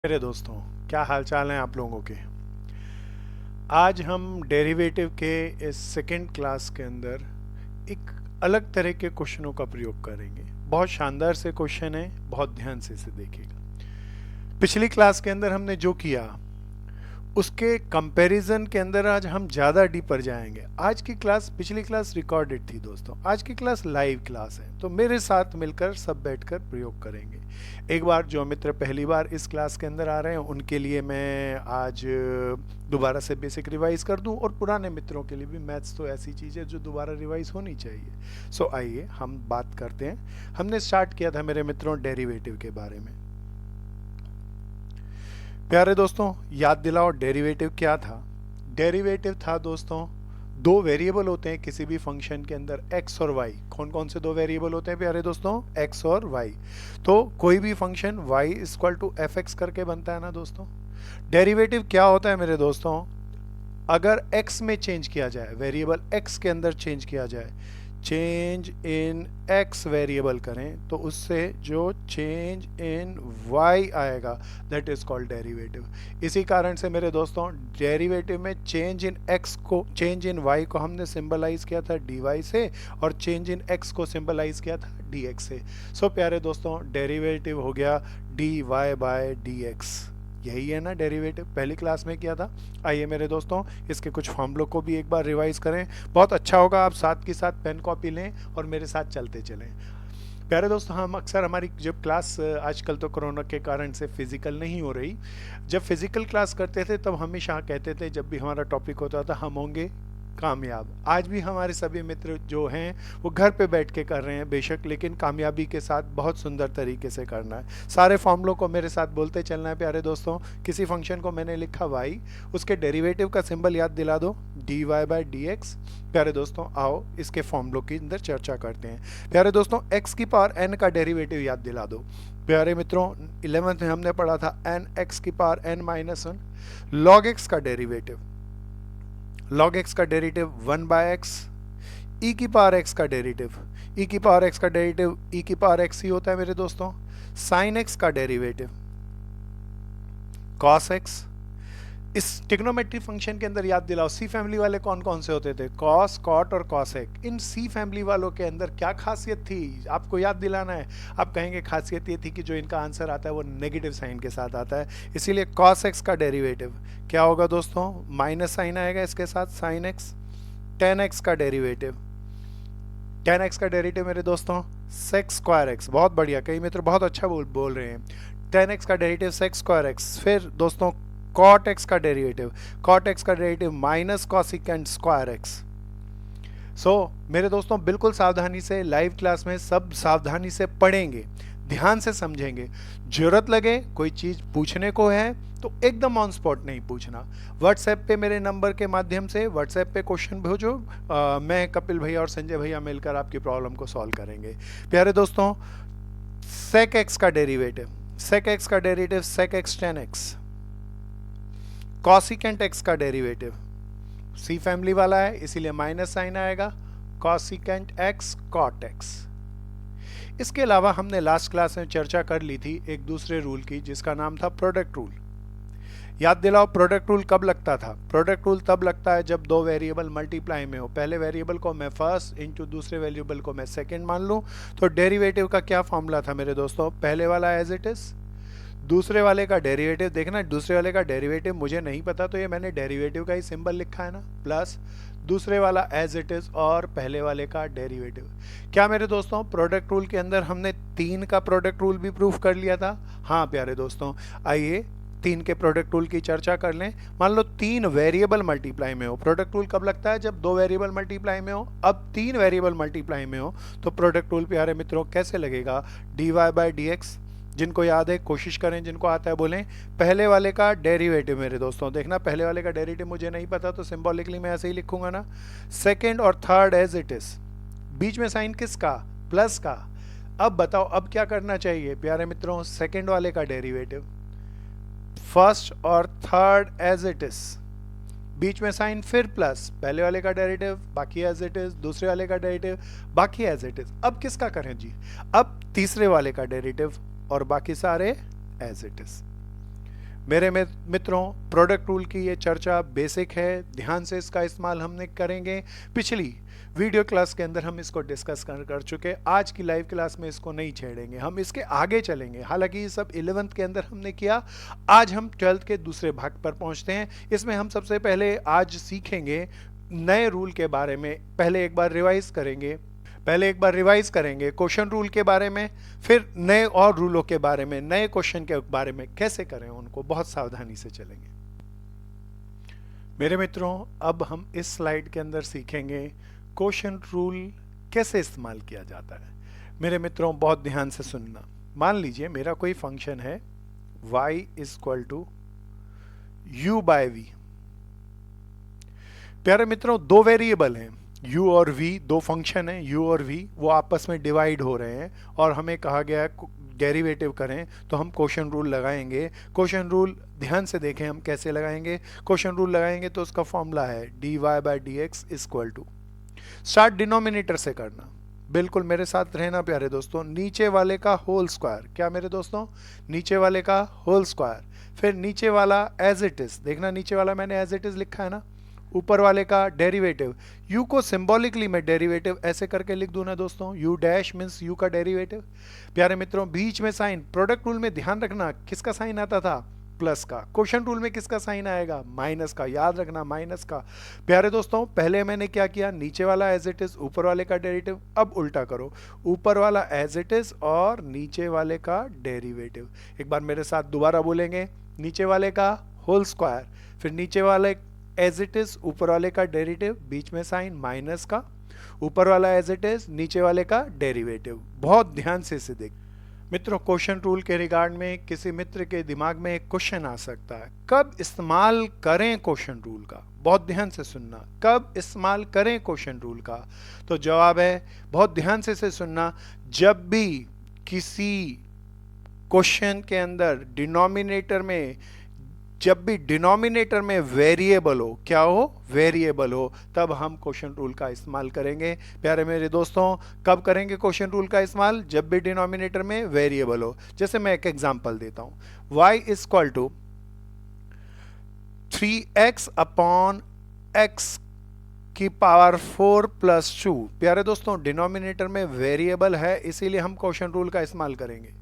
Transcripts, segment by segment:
मेरे दोस्तों, क्या हाल चाल हैं आप लोगों के। आज हम डेरिवेटिव के इस सेकंड क्लास के अंदर एक अलग तरह के क्वेश्चनों का प्रयोग करेंगे। बहुत शानदार से क्वेश्चन है, बहुत ध्यान से इसे देखिएगा। पिछली क्लास के अंदर हमने जो किया उसके कंपैरिजन के अंदर आज हम ज़्यादा डीपर जाएंगे। आज की क्लास, पिछली क्लास रिकॉर्डेड थी दोस्तों, आज की क्लास लाइव क्लास है, तो मेरे साथ मिलकर सब बैठकर प्रयोग करेंगे। एक बार जो मित्र पहली बार इस क्लास के अंदर आ रहे हैं उनके लिए मैं आज दोबारा से बेसिक रिवाइज कर दूं, और पुराने मित्रों के लिए भी। मैथ्स तो ऐसी चीज़ है जो दोबारा रिवाइज होनी चाहिए। सो आइए हम बात करते हैं। हमने स्टार्ट किया था मेरे मित्रों डेरिवेटिव के बारे में। प्यारे दोस्तों, याद दिलाओ डेरिवेटिव क्या था। डेरिवेटिव था दोस्तों, दो वेरिएबल होते हैं किसी भी फंक्शन के अंदर, x और y। कौन कौन से दो वेरिएबल होते हैं प्यारे दोस्तों? x और y। तो कोई भी function y equal to f x करके बनता है ना दोस्तों। डेरिवेटिव क्या होता है मेरे दोस्तों? अगर x में चेंज किया जाए, वेरिएबल x के अंदर चेंज किया जाए, चेंज इन x वेरिएबल करें, तो उससे जो चेंज इन y आएगा दैट इज कॉल्ड डेरिवेटिव। इसी कारण से मेरे दोस्तों डेरिवेटिव में चेंज इन x को, चेंज इन y को हमने सिंबलाइज किया था dy से, और चेंज इन x को सिंबलाइज किया था dx से। सो प्यारे दोस्तों, डेरिवेटिव हो गया dy बाय dx। यही है ना डेरिवेटिव, पहली क्लास में किया था। आइए मेरे दोस्तों इसके कुछ फॉर्मूलों को भी एक बार रिवाइज करें। बहुत अच्छा होगा आप साथ के साथ पेन कॉपी लें और मेरे साथ चलते चलें। प्यारे दोस्तों, हम अक्सर हमारी जब क्लास, आजकल तो कोरोना के कारण से फिजिकल नहीं हो रही, जब फिजिकल क्लास करते थे तब हमेशा कहते थे, जब भी हमारा टॉपिक होता था, हम होंगे कामयाब। आज भी हमारे सभी मित्र जो हैं वो घर पे बैठ के कर रहे हैं बेशक, लेकिन कामयाबी के साथ बहुत सुंदर तरीके से करना है। सारे फॉर्मूलों को मेरे साथ बोलते चलना है प्यारे दोस्तों। किसी फंक्शन को मैंने लिखा y, उसके डेरिवेटिव का सिंबल याद दिला दो, dy बाय dx। प्यारे दोस्तों आओ इसके फॉर्मूलों के अंदर चर्चा करते हैं। प्यारे दोस्तों, x की पावर n का डेरिवेटिव याद दिला दो। प्यारे मित्रों, 11th में हमने पढ़ा था n x की power n minus 1। log x का डेरिवेटिव, log x का डेरिवेटिव 1 बाय x। e की पावर x का डेरिवेटिव, e की पावर x का डेरिवेटिव e की पावर x ही होता है मेरे दोस्तों। sin x का डेरिवेटिव cos x। इस ट्रिग्नोमेट्री फंक्शन के अंदर याद दिलाओ, सी फैमिली वाले कौन कौन से होते थे? cos, cot और cosec। इन सी फैमिली वालों के अंदर क्या खासियत थी, आपको याद दिलाना है। आप कहेंगे खासियत ये थी कि जो इनका आंसर आता है वो नेगेटिव साइन के साथ आता है, इसीलिए cos x का डेरिवेटिव क्या होगा दोस्तों? माइनस साइन आएगा इसके साथ, sin x। tan x का डेरिवेटिव, tan x का डेरिवेटिव मेरे दोस्तों sec स्क्वायर x। बहुत बढ़िया, कई मित्र बहुत अच्छा बोल रहे हैं। tan x का डेरिवेटिव sec स्क्वायर x। फिर दोस्तों cot x का डेरिवेटिव, cot x का derivative minus cosecant square x। सो मेरे दोस्तों बिल्कुल सावधानी से लाइव क्लास में सब सावधानी से पढ़ेंगे, ध्यान से समझेंगे। जरूरत लगे कोई चीज पूछने को है तो एकदम ऑन स्पॉट नहीं पूछना। व्हाट्सएप पे मेरे नंबर के माध्यम से व्हाट्सएप पे क्वेश्चन भेजो, मैं कपिल भैया और संजय भैया मिलकर आपकी प्रॉब्लम को सॉल्व करेंगे। प्यारे दोस्तों, sec x का डेरिवेटिव, sec x का derivative sec x tan x। cosecant x का डेरिवेटिव, सी फैमिली वाला है इसीलिए माइनस साइन आएगा, cosecant x cot x। इसके अलावा हमने लास्ट क्लास में चर्चा कर ली थी एक दूसरे रूल की जिसका नाम था प्रोडक्ट रूल। याद दिलाओ प्रोडक्ट रूल कब लगता था? प्रोडक्ट रूल तब लगता है जब दो वेरिएबल मल्टीप्लाई में हो, पहले वेरिएबल को मैं फर्स्ट इंटू दूसरे वेरिएबल को मैं सेकंड मान लूं, तो डेरिवेटिव का क्या फॉर्मूला था मेरे दोस्तों? पहले वाला एज इट इज, दूसरे वाले का डेरिवेटिव। देखना, दूसरे वाले का डेरिवेटिव मुझे नहीं पता तो ये मैंने डेरिवेटिव का ही सिंबल लिखा है ना, प्लस दूसरे वाला एज इट इज और पहले वाले का डेरिवेटिव। क्या मेरे दोस्तों प्रोडक्ट रूल के अंदर हमने 3 का प्रोडक्ट रूल भी प्रूफ कर लिया था? हाँ प्यारे दोस्तों, आइए 3 के प्रोडक्ट रूल की चर्चा कर लें। मान लो 3 वेरिएबल मल्टीप्लाई में हो, प्रोडक्ट रूल कब लगता है? जब 2 वेरिएबल मल्टीप्लाई में हो। अब 3 वेरिएबल मल्टीप्लाई में हो तो प्रोडक्ट रूल प्यारे मित्रों कैसे लगेगा? dy by dx। जिनको याद है कोशिश करें, जिनको आता है बोलें। पहले वाले का डेरिवेटिव मेरे दोस्तों, देखना पहले वाले का डेरिवेटिव मुझे नहीं पता तो सिंबॉलिकली मैं ऐसे ही लिखूंगा ना, सेकंड और थर्ड एज इट इज। बीच में साइन किसका? प्लस का। अब बताओ अब क्या करना चाहिए प्यारे मित्रों? सेकंड वाले का डेरिवेटिव, फर्स्ट और थर्ड एज इट इज, बीच में साइन फिर प्लस, पहले वाले का डेरिवेटिव बाकी एज इट इज, दूसरे वाले का डेरिवेटिव बाकी एज इट इज। अब किसका करें जी? अब तीसरे वाले का डेरिवेटिव और बाकी सारे एज इट इज। मेरे मित्रों, प्रोडक्ट रूल की ये चर्चा बेसिक है, ध्यान से इसका इस्तेमाल हमने करेंगे। पिछली वीडियो क्लास के अंदर हम इसको डिस्कस कर चुके, आज की लाइव क्लास में इसको नहीं छेड़ेंगे, हम इसके आगे चलेंगे। हालांकि ये सब 11th के अंदर हमने किया, आज हम 12th के दूसरे भाग पर पहुंचते हैं। इसमें हम सबसे पहले आज सीखेंगे नए रूल के बारे में। पहले एक बार रिवाइज करेंगे क्वेश्चन रूल के बारे में, फिर नए और रूलों के बारे में, नए क्वेश्चन के बारे में कैसे करें उनको बहुत सावधानी से चलेंगे। मेरे मित्रों, अब हम इस स्लाइड के अंदर सीखेंगे क्वेश्चन रूल कैसे इस्तेमाल किया जाता है। मेरे मित्रों, बहुत ध्यान से सुनना। मान लीजिए मेरा कोई फंक्शन है y = u/v। प्यारे मित्रों, दो वेरिएबल हैं u और v, दो फंक्शन हैं u और v, वो आपस में डिवाइड हो रहे हैं और हमें कहा गया है डेरिवेटिव करें, तो हम क्वेश्चन रूल लगाएंगे। क्वेश्चन रूल ध्यान से देखें हम कैसे लगाएंगे। क्वेश्चन रूल लगाएंगे तो उसका फॉर्मूला है dy/dx = स्टार्ट डिनोमिनेटर से करना। बिल्कुल मेरे साथ रहना प्यारे दोस्तों। नीचे वाले का होल स्क्वायर, क्या मेरे दोस्तों, नीचे वाले का होल स्क्वायर, फिर नीचे वाला एज इट इज, देखना नीचे वाला मैंने एज इट इज लिखा है ना, ऊपर वाले का डेरिवेटिव। u को सिंबॉलिकली मैं डेरिवेटिव ऐसे करके लिख दूं ना दोस्तों, u डैश मींस u का डेरिवेटिव। प्यारे मित्रों, बीच में साइन, प्रोडक्ट रूल में ध्यान रखना किसका साइन आता था, प्लस का। क्वेश्चन रूल में किसका साइन आएगा, माइनस का, याद रखना माइनस का। प्यारे दोस्तों, पहले मैंने क्या किया, नीचे वाला एज इट इज, ऊपर वाले का डेरिवेटिव। अब उल्टा करो, ऊपर वाला एज इट इज और नीचे वाले का डेरिवेटिव। एक बार मेरे साथ दोबारा बोलेंगे, नीचे वाले का होल स्क्वायर, फिर नीचे वाले एज इट इज, ऊपर वाले का डेरिवेटिव, बीच में साइन माइनस का, ऊपर वाला एज इट इज, नीचे वाले का डेरिवेटिव। बहुत ध्यान से इसे देख मित्रों। क्वेश्चन रूल के रिगार्ड में किसी मित्र के दिमाग में एक क्वेश्चन आ सकता है, कब इस्तेमाल करें क्वेश्चन रूल का। बहुत ध्यान से सुनना, कब इस्तेमाल करें क्वेश्चन रूल का। तो जवाब है, बहुत ध्यान से सुनना, जब भी किसी क्वेश्चन के अंदर जब भी डिनोमिनेटर में वेरिएबल हो, क्या हो, वेरिएबल हो, तब हम क्वेश्चन रूल का इस्तेमाल करेंगे। प्यारे मेरे दोस्तों, कब करेंगे क्वेश्चन रूल का इस्तेमाल, जब भी डिनोमिनेटर में वेरिएबल हो। जैसे मैं एक एग्जांपल देता हूं, y = 3x / x की पावर 4 + 2। प्यारे दोस्तों, डिनोमिनेटर में वेरिएबल है, इसीलिए हम क्वेश्चन रूल का इस्तेमाल करेंगे।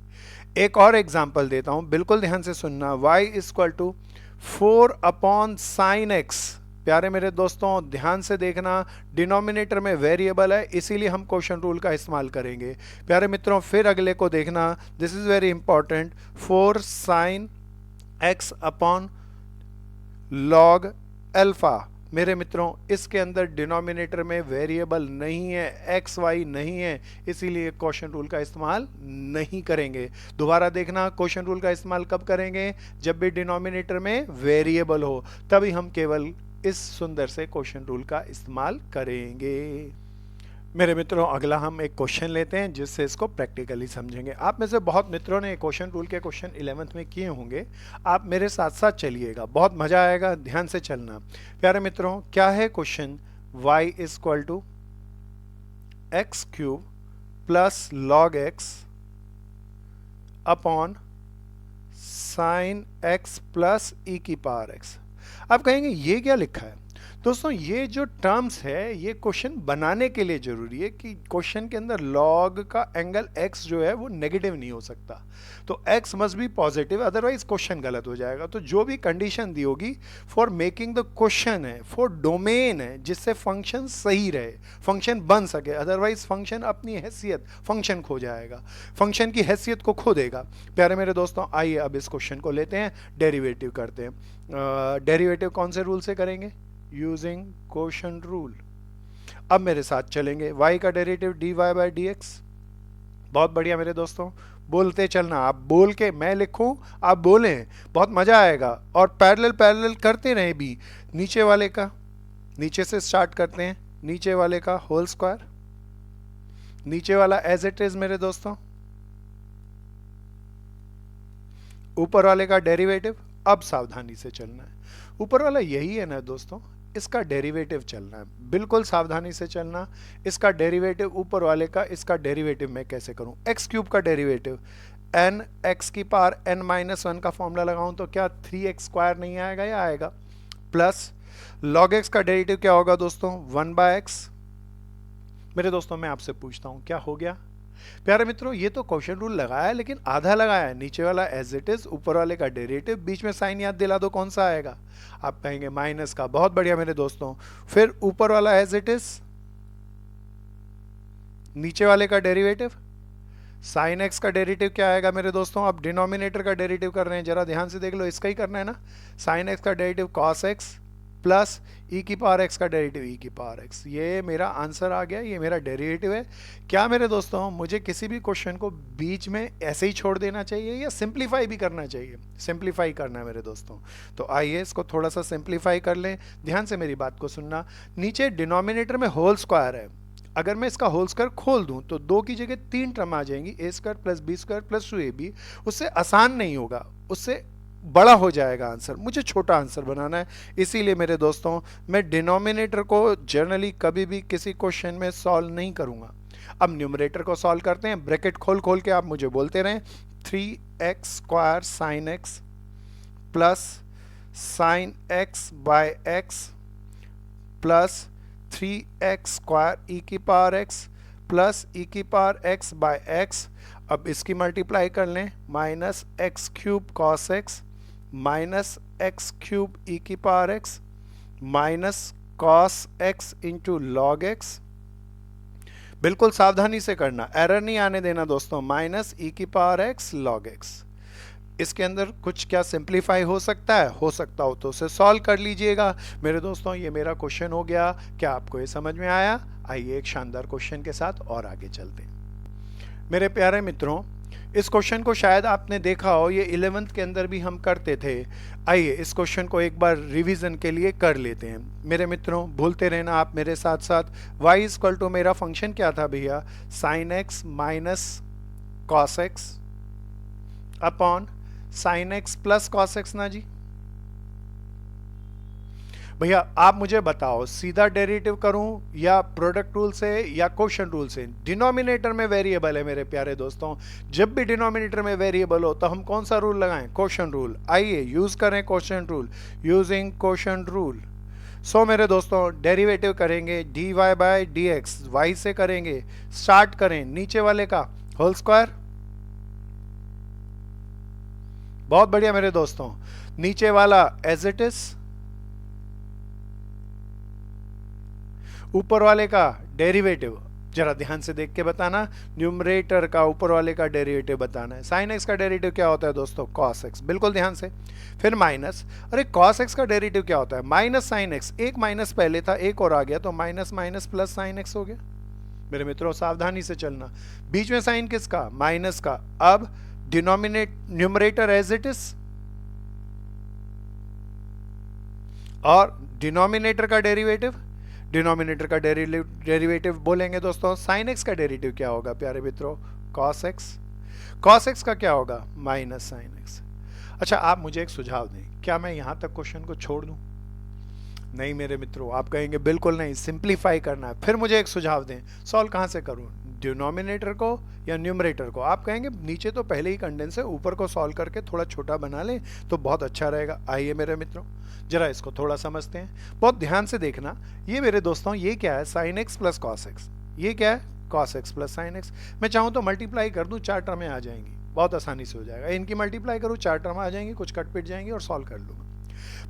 एक और एग्जांपल देता हूं, बिल्कुल ध्यान से सुनना, y = 4/sin x। प्यारे मेरे दोस्तों, ध्यान से देखना, डिनोमिनेटर में वेरिएबल है, इसीलिए हम क्वेश्चन रूल का इस्तेमाल करेंगे। प्यारे मित्रों, फिर अगले को देखना, this is very important, 4sin x / log alpha. मेरे मित्रों, इसके अंदर डिनोमिनेटर में वेरिएबल नहीं है, एक्स वाई नहीं है, इसीलिए क्वेश्चन रूल का इस्तेमाल नहीं करेंगे। दोबारा देखना, क्वेश्चन रूल का इस्तेमाल कब करेंगे, जब भी डिनोमिनेटर में वेरिएबल हो, तभी हम केवल इस सुंदर से क्वेश्चन रूल का इस्तेमाल करेंगे। मेरे मित्रों, अगला हम एक क्वेश्चन लेते हैं जिससे इसको प्रैक्टिकली समझेंगे। आप में से बहुत मित्रों ने क्वेश्चन रूल के क्वेश्चन 11th में किए होंगे, आप मेरे साथ साथ चलिएगा, बहुत मजा आएगा, ध्यान से चलना। प्यारे मित्रों, क्या है question, y = x³ + log x / sin x + e⁻x। आप कहेंगे ये क्या लिखा है दोस्तों, ये जो टर्म्स है ये क्वेश्चन बनाने के लिए जरूरी है कि क्वेश्चन के अंदर लॉग का एंगल x जो है वो नेगेटिव नहीं हो सकता, तो x must be positive, otherwise question गलत हो जाएगा। तो जो भी कंडीशन दी होगी फॉर मेकिंग द क्वेश्चन है, फॉर डोमेन है, जिससे फंक्शन सही रहे, फंक्शन बन सके, अदरवाइज फंक्शन अपनी हैसियत, फंक्शन खो जाएगा, फंक्शन की हैसियत को खो देगा। प्यारे मेरे दोस्तों, आइए अब इस क्वेश्चन को लेते हैं, डेरिवेटिव करते हैं। डेरिवेटिव कौन से रूल से करेंगे, यूजिंग क्वोशन रूल। अब मेरे साथ चलेंगे, y का डेरिवेटिव dy/dx। बहुत बढ़िया मेरे दोस्तों, बोलते चलना, आप बोल के, मैं लिखूं आप बोलें, बहुत मजा आएगा। और पैरेलल करते रहें भी। नीचे वाले का, नीचे से स्टार्ट करते हैं, नीचे वाले का होल स्क्वायर, नीचे वाला एज इट इज मेरे दोस्तों, ऊपर वाले का डेरिवेटिव। अब सावधानी से चलना है, ऊपर वाला यही है ना दोस्तों, इसका डेरिवेटिव चलना है, बिल्कुल सावधानी से चलना। इसका डेरिवेटिव ऊपर वाले का, इसका डेरिवेटिव मैं कैसे करूं, x³ का डेरिवेटिव, एन एक्स की पावर एन माइनस वन का फॉर्मूला लगाऊं तो क्या 3x² नहीं आएगा या आएगा, प्लस log x का डेरिवेटिव क्या होगा दोस्तों 1/x। मेरे दोस्तों मैं आपसे पूछता हूं क्या हो गया प्यारे मित्रों, ये तो क्वेश्चन रूल लगाया है लेकिन आधा लगाया है, नीचे वाला एज इट इज, ऊपर वाले का डेरिवेटिव, बीच में साइन याद दिला दो कौन सा आएगा, आप कहेंगे माइनस का, बहुत बढ़िया मेरे दोस्तों। फिर ऊपर वाला एज इट इज, नीचे वाले का डेरिवेटिव, साइन एक्स का डेरिवेटिव क्या आएगा मेरे दोस्तों, अब डिनोमिनेटर का डेरिवेटिव कर रहे हैं, जरा ध्यान से देख लो, इसका ही करना है ना, साइन एक्स का डेरिवेटिव कॉस एक्स प्लस ई की पावर एक्स का डेरिवेटिव ई की पावर एक्स। ये मेरा आंसर आ गया, ये मेरा डेरिवेटिव है। क्या मेरे दोस्तों मुझे किसी भी क्वेश्चन को बीच में ऐसे ही छोड़ देना चाहिए या सिंप्लीफाई भी करना चाहिए, सिंप्लीफाई करना है मेरे दोस्तों। तो आइए इसको थोड़ा सा सिंप्लीफाई कर लें, ध्यान से मेरी बात को सुनना। नीचे डिनोमिनेटर में होल स्क्वायर है, अगर मैं इसका होल स्क्वायर खोल दूं तो 2 की जगह 3 टर्म आ जाएंगी, a² + b² + 2ab। उससे आसान नहीं होगा, उससे बड़ा हो जाएगा आंसर, मुझे छोटा आंसर बनाना है। इसीलिए मेरे दोस्तों मैं डिनोमिनेटर को जनरली कभी भी किसी क्वेश्चन में सॉल्व नहीं करूंगा। अब न्यूमरेटर को सॉल्व करते हैं, ब्रैकेट खोल खोल के आप मुझे बोलते रहें, 3x² sin x plus sin x/x plus 3x² e की पावर x प्लस e की पावर x/x। अब इसकी मल्टीप्लाई कर लें, -x³ cos x minus x³ e की power x minus cos x into log x। बिल्कुल सावधानी से करना, एरर नहीं आने देना दोस्तों, माइनस e की पावर x log x। इसके अंदर कुछ क्या सिंप्लीफाई हो सकता है, हो सकता हो तो उसे सॉल्व कर लीजिएगा। मेरे दोस्तों ये मेरा क्वेश्चन हो गया, क्या आपको ये समझ में आया? आइए एक शानदार क्वेश्चन के साथ और आगे चलते हैं। मेरे प्यारे मित्रों, इस क्वेश्चन को शायद आपने देखा हो, ये 11th के अंदर भी हम करते थे। आइए इस क्वेश्चन को एक बार रिवीजन के लिए कर लेते हैं। मेरे मित्रों भूलते रहना आप मेरे साथ साथ, y = मेरा फंक्शन क्या था भैया, sin x minus cos x upon sin x plus cos x ना जी। भैया आप मुझे बताओ सीधा डेरिवेटिव करूं या प्रोडक्ट रूल से या क्वोशंट रूल से? डिनोमिनेटर में वेरिएबल है मेरे प्यारे दोस्तों, जब भी डिनोमिनेटर में वेरिएबल हो तो हम कौन सा रूल लगाएं? Quotient rule. आइए यूज करें quotient rule, using quotient rule. So मेरे दोस्तों डेरिवेटिव करेंगे dy/dx, y से करेंगे, स्टार्ट करें नीचे वाले का होल स्क्वायर। बहुत बढ़िया मेरे दोस्तों, नीचे वाला एज इट इज, ऊपर वाले का डेरिवेटिव। जरा ध्यान से देख के बताना, न्यूमरेटर का ऊपर वाले का डेरिवेटिव बताना है। साइन एक्स का डेरिवेटिव क्या होता है दोस्तों? कॉस एक्स, बिल्कुल ध्यान से। फिर माइनस, अरे कॉस एक्स का डेरिवेटिव क्या होता है? माइनस साइन एक्स, एक माइनस पहले था एक और आ गया तो minus minus plus sine x हो गया। मेरे मित्रों सावधानी से चलना, बीच में साइन किसका? माइनस का। अब न्यूमरेटर एज इट इज और डिनोमिनेटर का डेरिवेटिव, डिनोमिनेटर का डेरिवेटिव बोलेंगे दोस्तों, साइन एक्स का डेरिवेटिव क्या होगा प्यारे मित्रों? Cos x. कॉस एक्स का क्या होगा? Minus sine x. अच्छा आप मुझे एक सुझाव दें, क्या मैं यहां तक क्वेश्चन को छोड़ दूं? नहीं मेरे मित्रों, आप कहेंगे बिल्कुल नहीं, सिंप्लीफाई करना है। फिर मुझे एक सुझाव दें, सॉल्व कहां से करूं, डिनोमिनेटर को या न्यूमरेटर को? आप कहेंगे नीचे तो पहले ही कंडेंस है, ऊपर को सॉल्व करके थोड़ा छोटा बना लें तो बहुत अच्छा रहेगा। आइए मेरे मित्रों जरा इसको थोड़ा समझते हैं, बहुत ध्यान से देखना। ये मेरे दोस्तों ये क्या है? Sine x plus cos x. ये क्या है? Cos x plus sine x. मैं चाहूँ तो मल्टीप्लाई कर दूँ, 4 टर्में आ जाएंगी, बहुत आसानी से हो जाएगा। इनकी मल्टीप्लाई करूँ, 4 टर्म आ जाएंगी, कुछ कट पिट जाएंगी और सॉल्व कर लूँगा।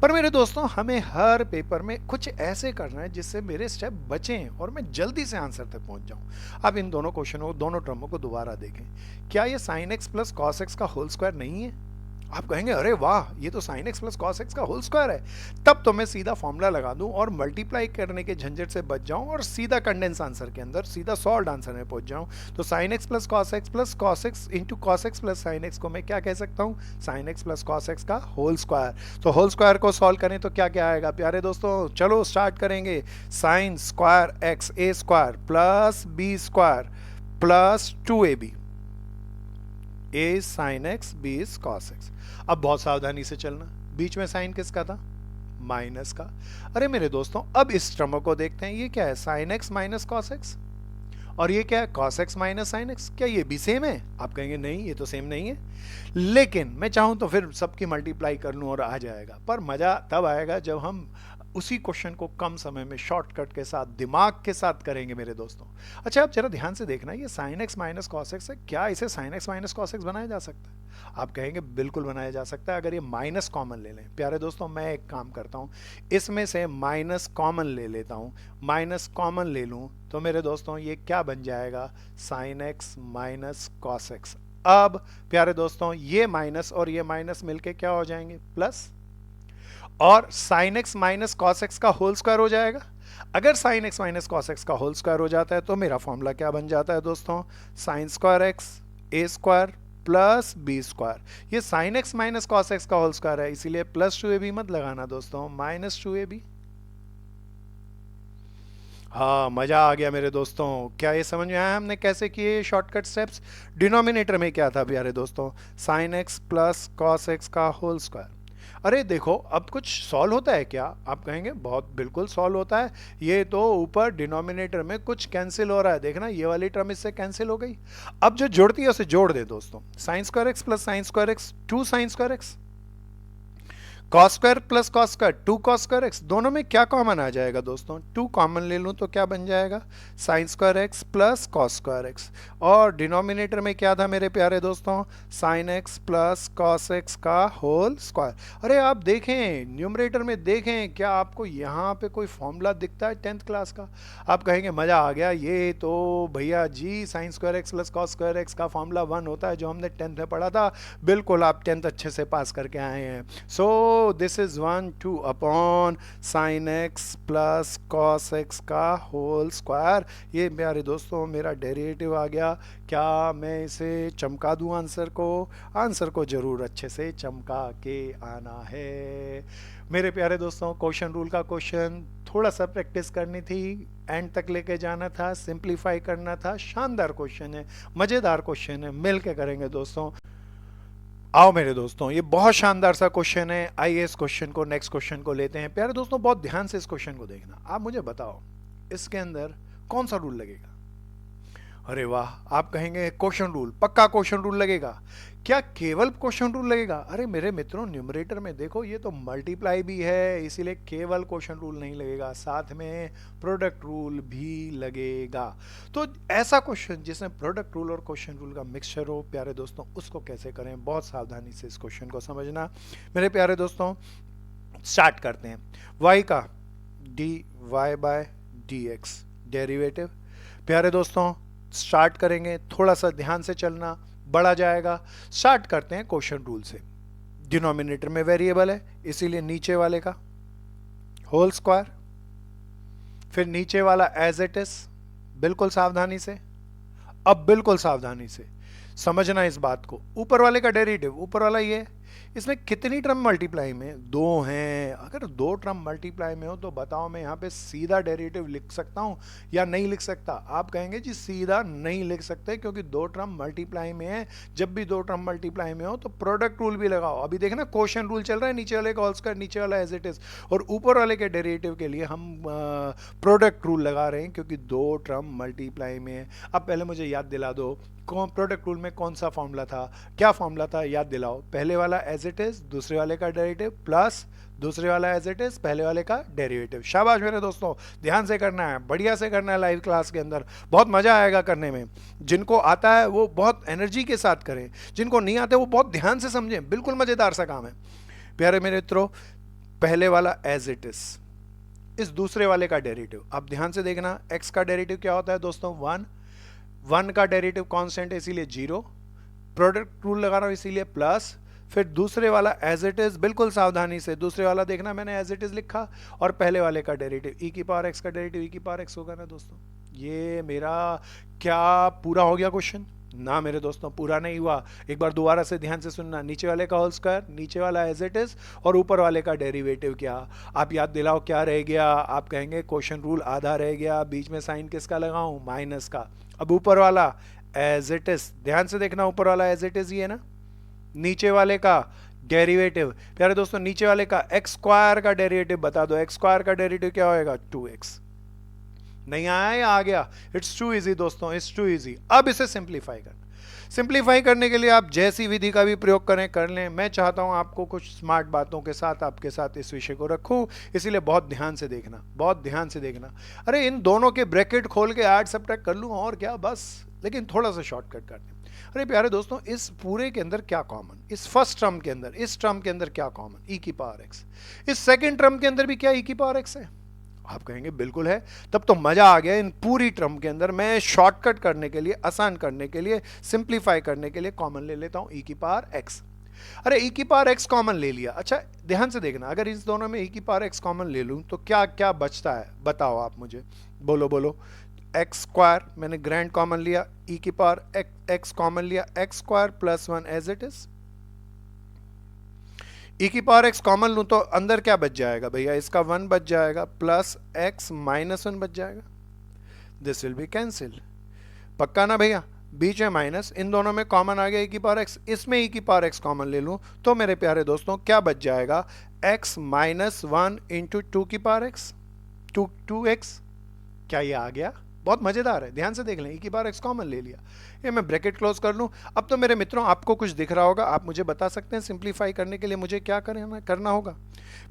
पर मेरे दोस्तों हमें हर पेपर में कुछ ऐसे करना है जिससे मेरे स्टेप बचें और मैं जल्दी से आंसर तक पहुंच जाऊं। अब इन दोनों क्वेश्चनों, दोनों टर्मों को दोबारा देखें। क्या ये sine x plus cos x का होल स्क्वायर नहीं है? आप कहेंगे अरे वाह, ये तो sine x plus cos x का होल स्क्वायर है। तब तो मैं सीधा फॉर्मूला लगा दूं और मल्टीप्लाई करने के झंझट से बच जाऊं और सीधा कंडेंस आंसर के अंदर, सीधा सॉल्व आंसर में पहुंच जाऊं। तो sine x plus cos x into cos x plus sine x को मैं क्या कह सकता हूं? Sine x plus cos x का होल स्क्वायर। तो होल स्क्वायर को सॉल्व करें तो क्या क्या आएगा प्यारे दोस्तों? चलो स्टार्ट करेंगे। Sine square x a square plus b square plus 2ab, a sin x, b is cos x। अब बहुत सावधानी से चलना, बीच में साइन किसका था? माइनस का। अरे मेरे दोस्तों अब इस टर्म को देखते हैं, ये क्या है? sin x minus cos x। और ये क्या है, cos x minus sine x, क्या ये भी सेम है? आप कहेंगे नहीं, ये तो सेम नहीं है, लेकिन मैं चाहूं तो फिर सबकी मल्टीप्लाई कर लूं और आ जाएगा। पर मजा तब आएगा जब हम उसी क्वेश्चन को कम समय में शॉर्टकट के साथ, दिमाग के साथ करेंगे मेरे दोस्तों। अच्छा, आप जरा ध्यान से देखना, ये sine x minus cos x है, क्या इसे sine x minus cos x बनाया जा सकता है? आप कहेंगे बिल्कुल बनाया जा सकता है, अगर ये माइनस कॉमन ले लें। प्यारे दोस्तों, मैं एक काम करता हूं, इसमें से माइनस कॉमन ले लेता हूं। माइनस कॉमन ले लूं तो मेरे दोस्तों ये क्या बन जाएगा, sine x minus cos x. अब प्यारे दोस्तों, ये माइनस और ये माइनस मिलके क्या हो जाएंगे, प्लस, और sine x minus cos x का होल स्क्वायर हो जाएगा। अगर sine x minus cos x का होल स्क्वायर हो जाता है तो मेरा फॉर्मूला क्या बन जाता है दोस्तों, sign square x a square plus b square. ये sine x minus cos x का होल स्क्वायर है, इसीलिए प्लस 2ab मत लगाना दोस्तों, माइनस 2ab। हाँ, मजा आ गया मेरे दोस्तों। क्या ये समझ में आया हमने कैसे किए शॉर्टकट स्टेप्स? डिनोमिनेटर में क्या था प्यारे दोस्तों, sine x plus cos x का होल स्क्वायर। अरे देखो, अब कुछ सॉल्व होता है क्या? आप कहेंगे बहुत बिल्कुल सॉल्व होता है। ये तो ऊपर डिनोमिनेटर में कुछ कैंसिल हो रहा है, देखना ये वाली टर्म इससे कैंसिल हो गई। अब जो जुड़ती है उसे जोड़ दे दोस्तों, sign square x plus sign square x, 2 sign square x, cos square plus cos square, 2 cos square x. दोनों में क्या कॉमन आ जाएगा दोस्तों, 2 कॉमन ले लूं तो क्या बन जाएगा, sign square x plus cos square x. और डिनोमिनेटर में क्या था मेरे प्यारे दोस्तों, sine x plus cos x का होल स्क्वायर। अरे आप देखें न्यूमरेटर में, देखें क्या आपको यहाँ पे कोई फॉर्मूला दिखता है 10th क्लास का? आप कहेंगे मजा आ गया, ये तो भैया जी sine square x plus cos square x का फॉर्मूला 1 होता है, जो हमने 10th में पढ़ा था। बिल्कुल, आप 10th अच्छे से पास करके आए हैं। So this is 1/2 upon sine x plus cos x का होल स्क्वायर। ये प्यारे दोस्तों मेरा डेरिवेटिव आ गया। क्या मैं इसे चमका दूं आंसर को? आंसर को जरूर अच्छे से चमका के आना है मेरे प्यारे दोस्तों। क्वेश्चन रूल का क्वेश्चन थोड़ा सा प्रैक्टिस करनी थी, एंड तक लेके जाना था, सिंप्लीफाई करना था। शानदार क्वेश्चन है, मजेदार क्वेश्चन है, मिल के करेंगे दोस्तों। आओ मेरे दोस्तों, ये बहुत शानदार सा क्वेश्चन है। आइए इस क्वेश्चन को, नेक्स्ट क्वेश्चन को लेते हैं। प्यारे दोस्तों बहुत ध्यान से इस क्वेश्चन को देखना। आप मुझे बताओ इसके अंदर कौन सा रूल लगेगा? अरे वाह, आप कहेंगे क्वेश्चन रूल, पक्का क्वेश्चन रूल लगेगा। क्या केवल क्वेश्चन रूल लगेगा? अरे मेरे मित्रों, न्यूमरेटर में देखो ये तो मल्टीप्लाई भी है, इसीलिए केवल क्वेश्चन रूल नहीं लगेगा, साथ में प्रोडक्ट रूल भी लगेगा। तो ऐसा क्वेश्चन जिसमें प्रोडक्ट रूल और क्वेश्चन रूल का मिक्सचर हो, प्यारे दोस्तों उसको कैसे करें? बहुत सावधानी से इस क्वेश्चन को समझना मेरे प्यारे दोस्तों। स्टार्ट करते हैं। y का dy बाय dx डेरिवेटिव। प्यारे दोस्तों स्टार्ट करेंगे, थोड़ा सा ध्यान से चलना, बढ़ा जाएगा। स्टार्ट करते हैं क्वेश्चन रूल से। डिनोमिनेटर में वेरिएबल है, इसीलिए नीचे वाले का होल स्क्वायर, फिर नीचे वाला एज इट इज। बिल्कुल सावधानी से, अब बिल्कुल सावधानी से समझना इस बात को। ऊपर वाले का डेरिवेटिव, ऊपर वाला ये, इसमें कितनी टर्म मल्टीप्लाई में? 2 हैं। अगर 2 टर्म मल्टीप्लाई में हो तो बताओ मैं यहाँ पे सीधा डेरिवेटिव लिख सकता हूँ या नहीं लिख सकता? आप कहेंगे जी सीधा नहीं लिख सकते, क्योंकि 2 टर्म मल्टीप्लाई में है। जब भी 2 टर्म मल्टीप्लाई में हो तो प्रोडक्ट रूल भी लगाओ। अभी देखना क्वेश्चन रूल चल रहा है, नीचे वाले का होल स्क्वायर, नीचे वाला एज इट इज, और ऊपर वाले के डेरिवेटिव के लिए हम प्रोडक्ट रूल लगा रहे हैं, क्योंकि 2 टर्म मल्टीप्लाई में है। अब पहले मुझे याद दिला दो, प्रोडक्ट रूल में कौन सा फॉर्मूला था? क्या फॉर्मूला था, याद दिलाओ। पहले वाला एज इट इज, दूसरे वाले का डेरिवेटिव, प्लस दूसरे वाला एज इट इज, पहले वाले का डेरिवेटिव। शाबाश मेरे दोस्तों, ध्यान से करना है, बढ़िया से करना है लाइव क्लास के अंदर, बहुत मजा आएगा करने में। जिनको आता है वो बहुत एनर्जी के साथ करें, जिनको नहीं आते वो बहुत ध्यान से समझें, बिल्कुल मजेदार सा काम है प्यारे मेरे मित्रों। पहले वाला एज इट इज, इस दूसरे वाले का डेरिवेटिव। अब ध्यान से देखना, एक्स का डेरिवेटिव क्या होता है दोस्तों, 1। 1 का डेरिवेटिव कांस्टेंट है इसीलिए 0, प्रोडक्ट रूल लगा रहा हूं इसीलिए प्लस, फिर दूसरे वाला एज इट इज। बिल्कुल सावधानी से दूसरे वाला देखना, मैंने एज इट इज लिखा, और पहले वाले का डेरिवेटिव ई की पावर एक्स का डेरिवेटिव ई की पावर एक्स होगा ना दोस्तों। ये मेरा क्या पूरा हो गया क्वेश्चन? ना मेरे दोस्तों, पूरा नहीं हुआ। एक बार दोबारा से ध्यान से सुनना, नीचे वाले का होल स्क्वायर, नीचे वाला एज इट इज, और ऊपर वाले का डेरिवेटिव क्या? आप याद दिलाओ क्या रह गया? आप कहेंगे क्वेश्चन रूल आधा रह गया, बीच में साइन किसका लगाऊं, माइनस का। अब ऊपर वाला एज इट इज, ध्यान से देखना, ऊपर वाला एज इट इज ही है ना, नीचे वाले का डेरिवेटिव। प्यारे दोस्तों नीचे वाले का एक्स स्क्वायर का डेरिवेटिव बता दो, एक्स स्क्वायर का डेरिवेटिव क्या होएगा, 2x। नहीं आया या आ गया? इट्स टू इजी दोस्तों, इट्स टू इजी। अब इसे सिंप्लीफाई करना, सिंप्लीफाई करने के लिए आप जैसी विधि का भी प्रयोग करें कर लें। मैं चाहता हूं आपको कुछ स्मार्ट बातों के साथ आपके साथ इस विषय को रखूं, इसीलिए बहुत ध्यान से देखना, बहुत ध्यान से देखना। अरे इन दोनों के ब्रैकेट खोल के ऐड सब्ट्रैक्ट कर लूं और क्या, बस। लेकिन थोड़ा सा शॉर्टकट कर दें। अरे प्यारे दोस्तों, इस पूरे के अंदर क्या कॉमन, इस फर्स्ट टर्म के अंदर, इस टर्म के अंदर क्या कॉमन? ई की पावर एक्स। इस सेकेंड टर्म के अंदर भी क्या ई की पावर एक्स है? आप कहेंगे बिल्कुल है। तब तो मजा आ गया। इन पूरी टर्म के अंदर मैं शॉर्टकट करने के लिए, आसान करने के लिए, सिंप्लीफाई करने के लिए कॉमन ले लेता हूं ई की पावर एक्स। अरे ई की पावर एक्स कॉमन ले लिया। अच्छा ध्यान से देखना, अगर इस दोनों में ई की पावर एक्स कॉमन ले लूं तो क्या क्या बचता है, बताओ आप मुझे, बोलो बोलो। एक्स स्क्वायर मैंने ग्रैंड कॉमन लिया, ई की पावर एक्स कॉमन लिया, x square plus 1 as it is. E की पावर एक्स कॉमन लूं तो अंदर क्या बच जाएगा भैया? इसका 1 बच जाएगा प्लस एक्स माइनस 1 बच जाएगा। दिस विल बी कैंसिल, पक्का ना भैया? बीच में माइनस, इन दोनों में कॉमन आ गया ई की पावर एक्स, इसमें ई की पावर एक्स कॉमन ले लूं तो मेरे प्यारे दोस्तों क्या बच जाएगा? एक्स माइनस 1 इंटू 2 की पावर एक्स, 2 एक्स। क्या ये आ गया? बहुत मजेदार है, ध्यान से देख लें। ई की पावर एक्स कॉमन ले लिया, ये मैं ब्रैकेट क्लोज कर लूं। अब तो मेरे मित्रों आपको कुछ दिख रहा होगा, आप मुझे बता सकते हैं सिंप्लीफाई करने के लिए मुझे क्या करना होगा?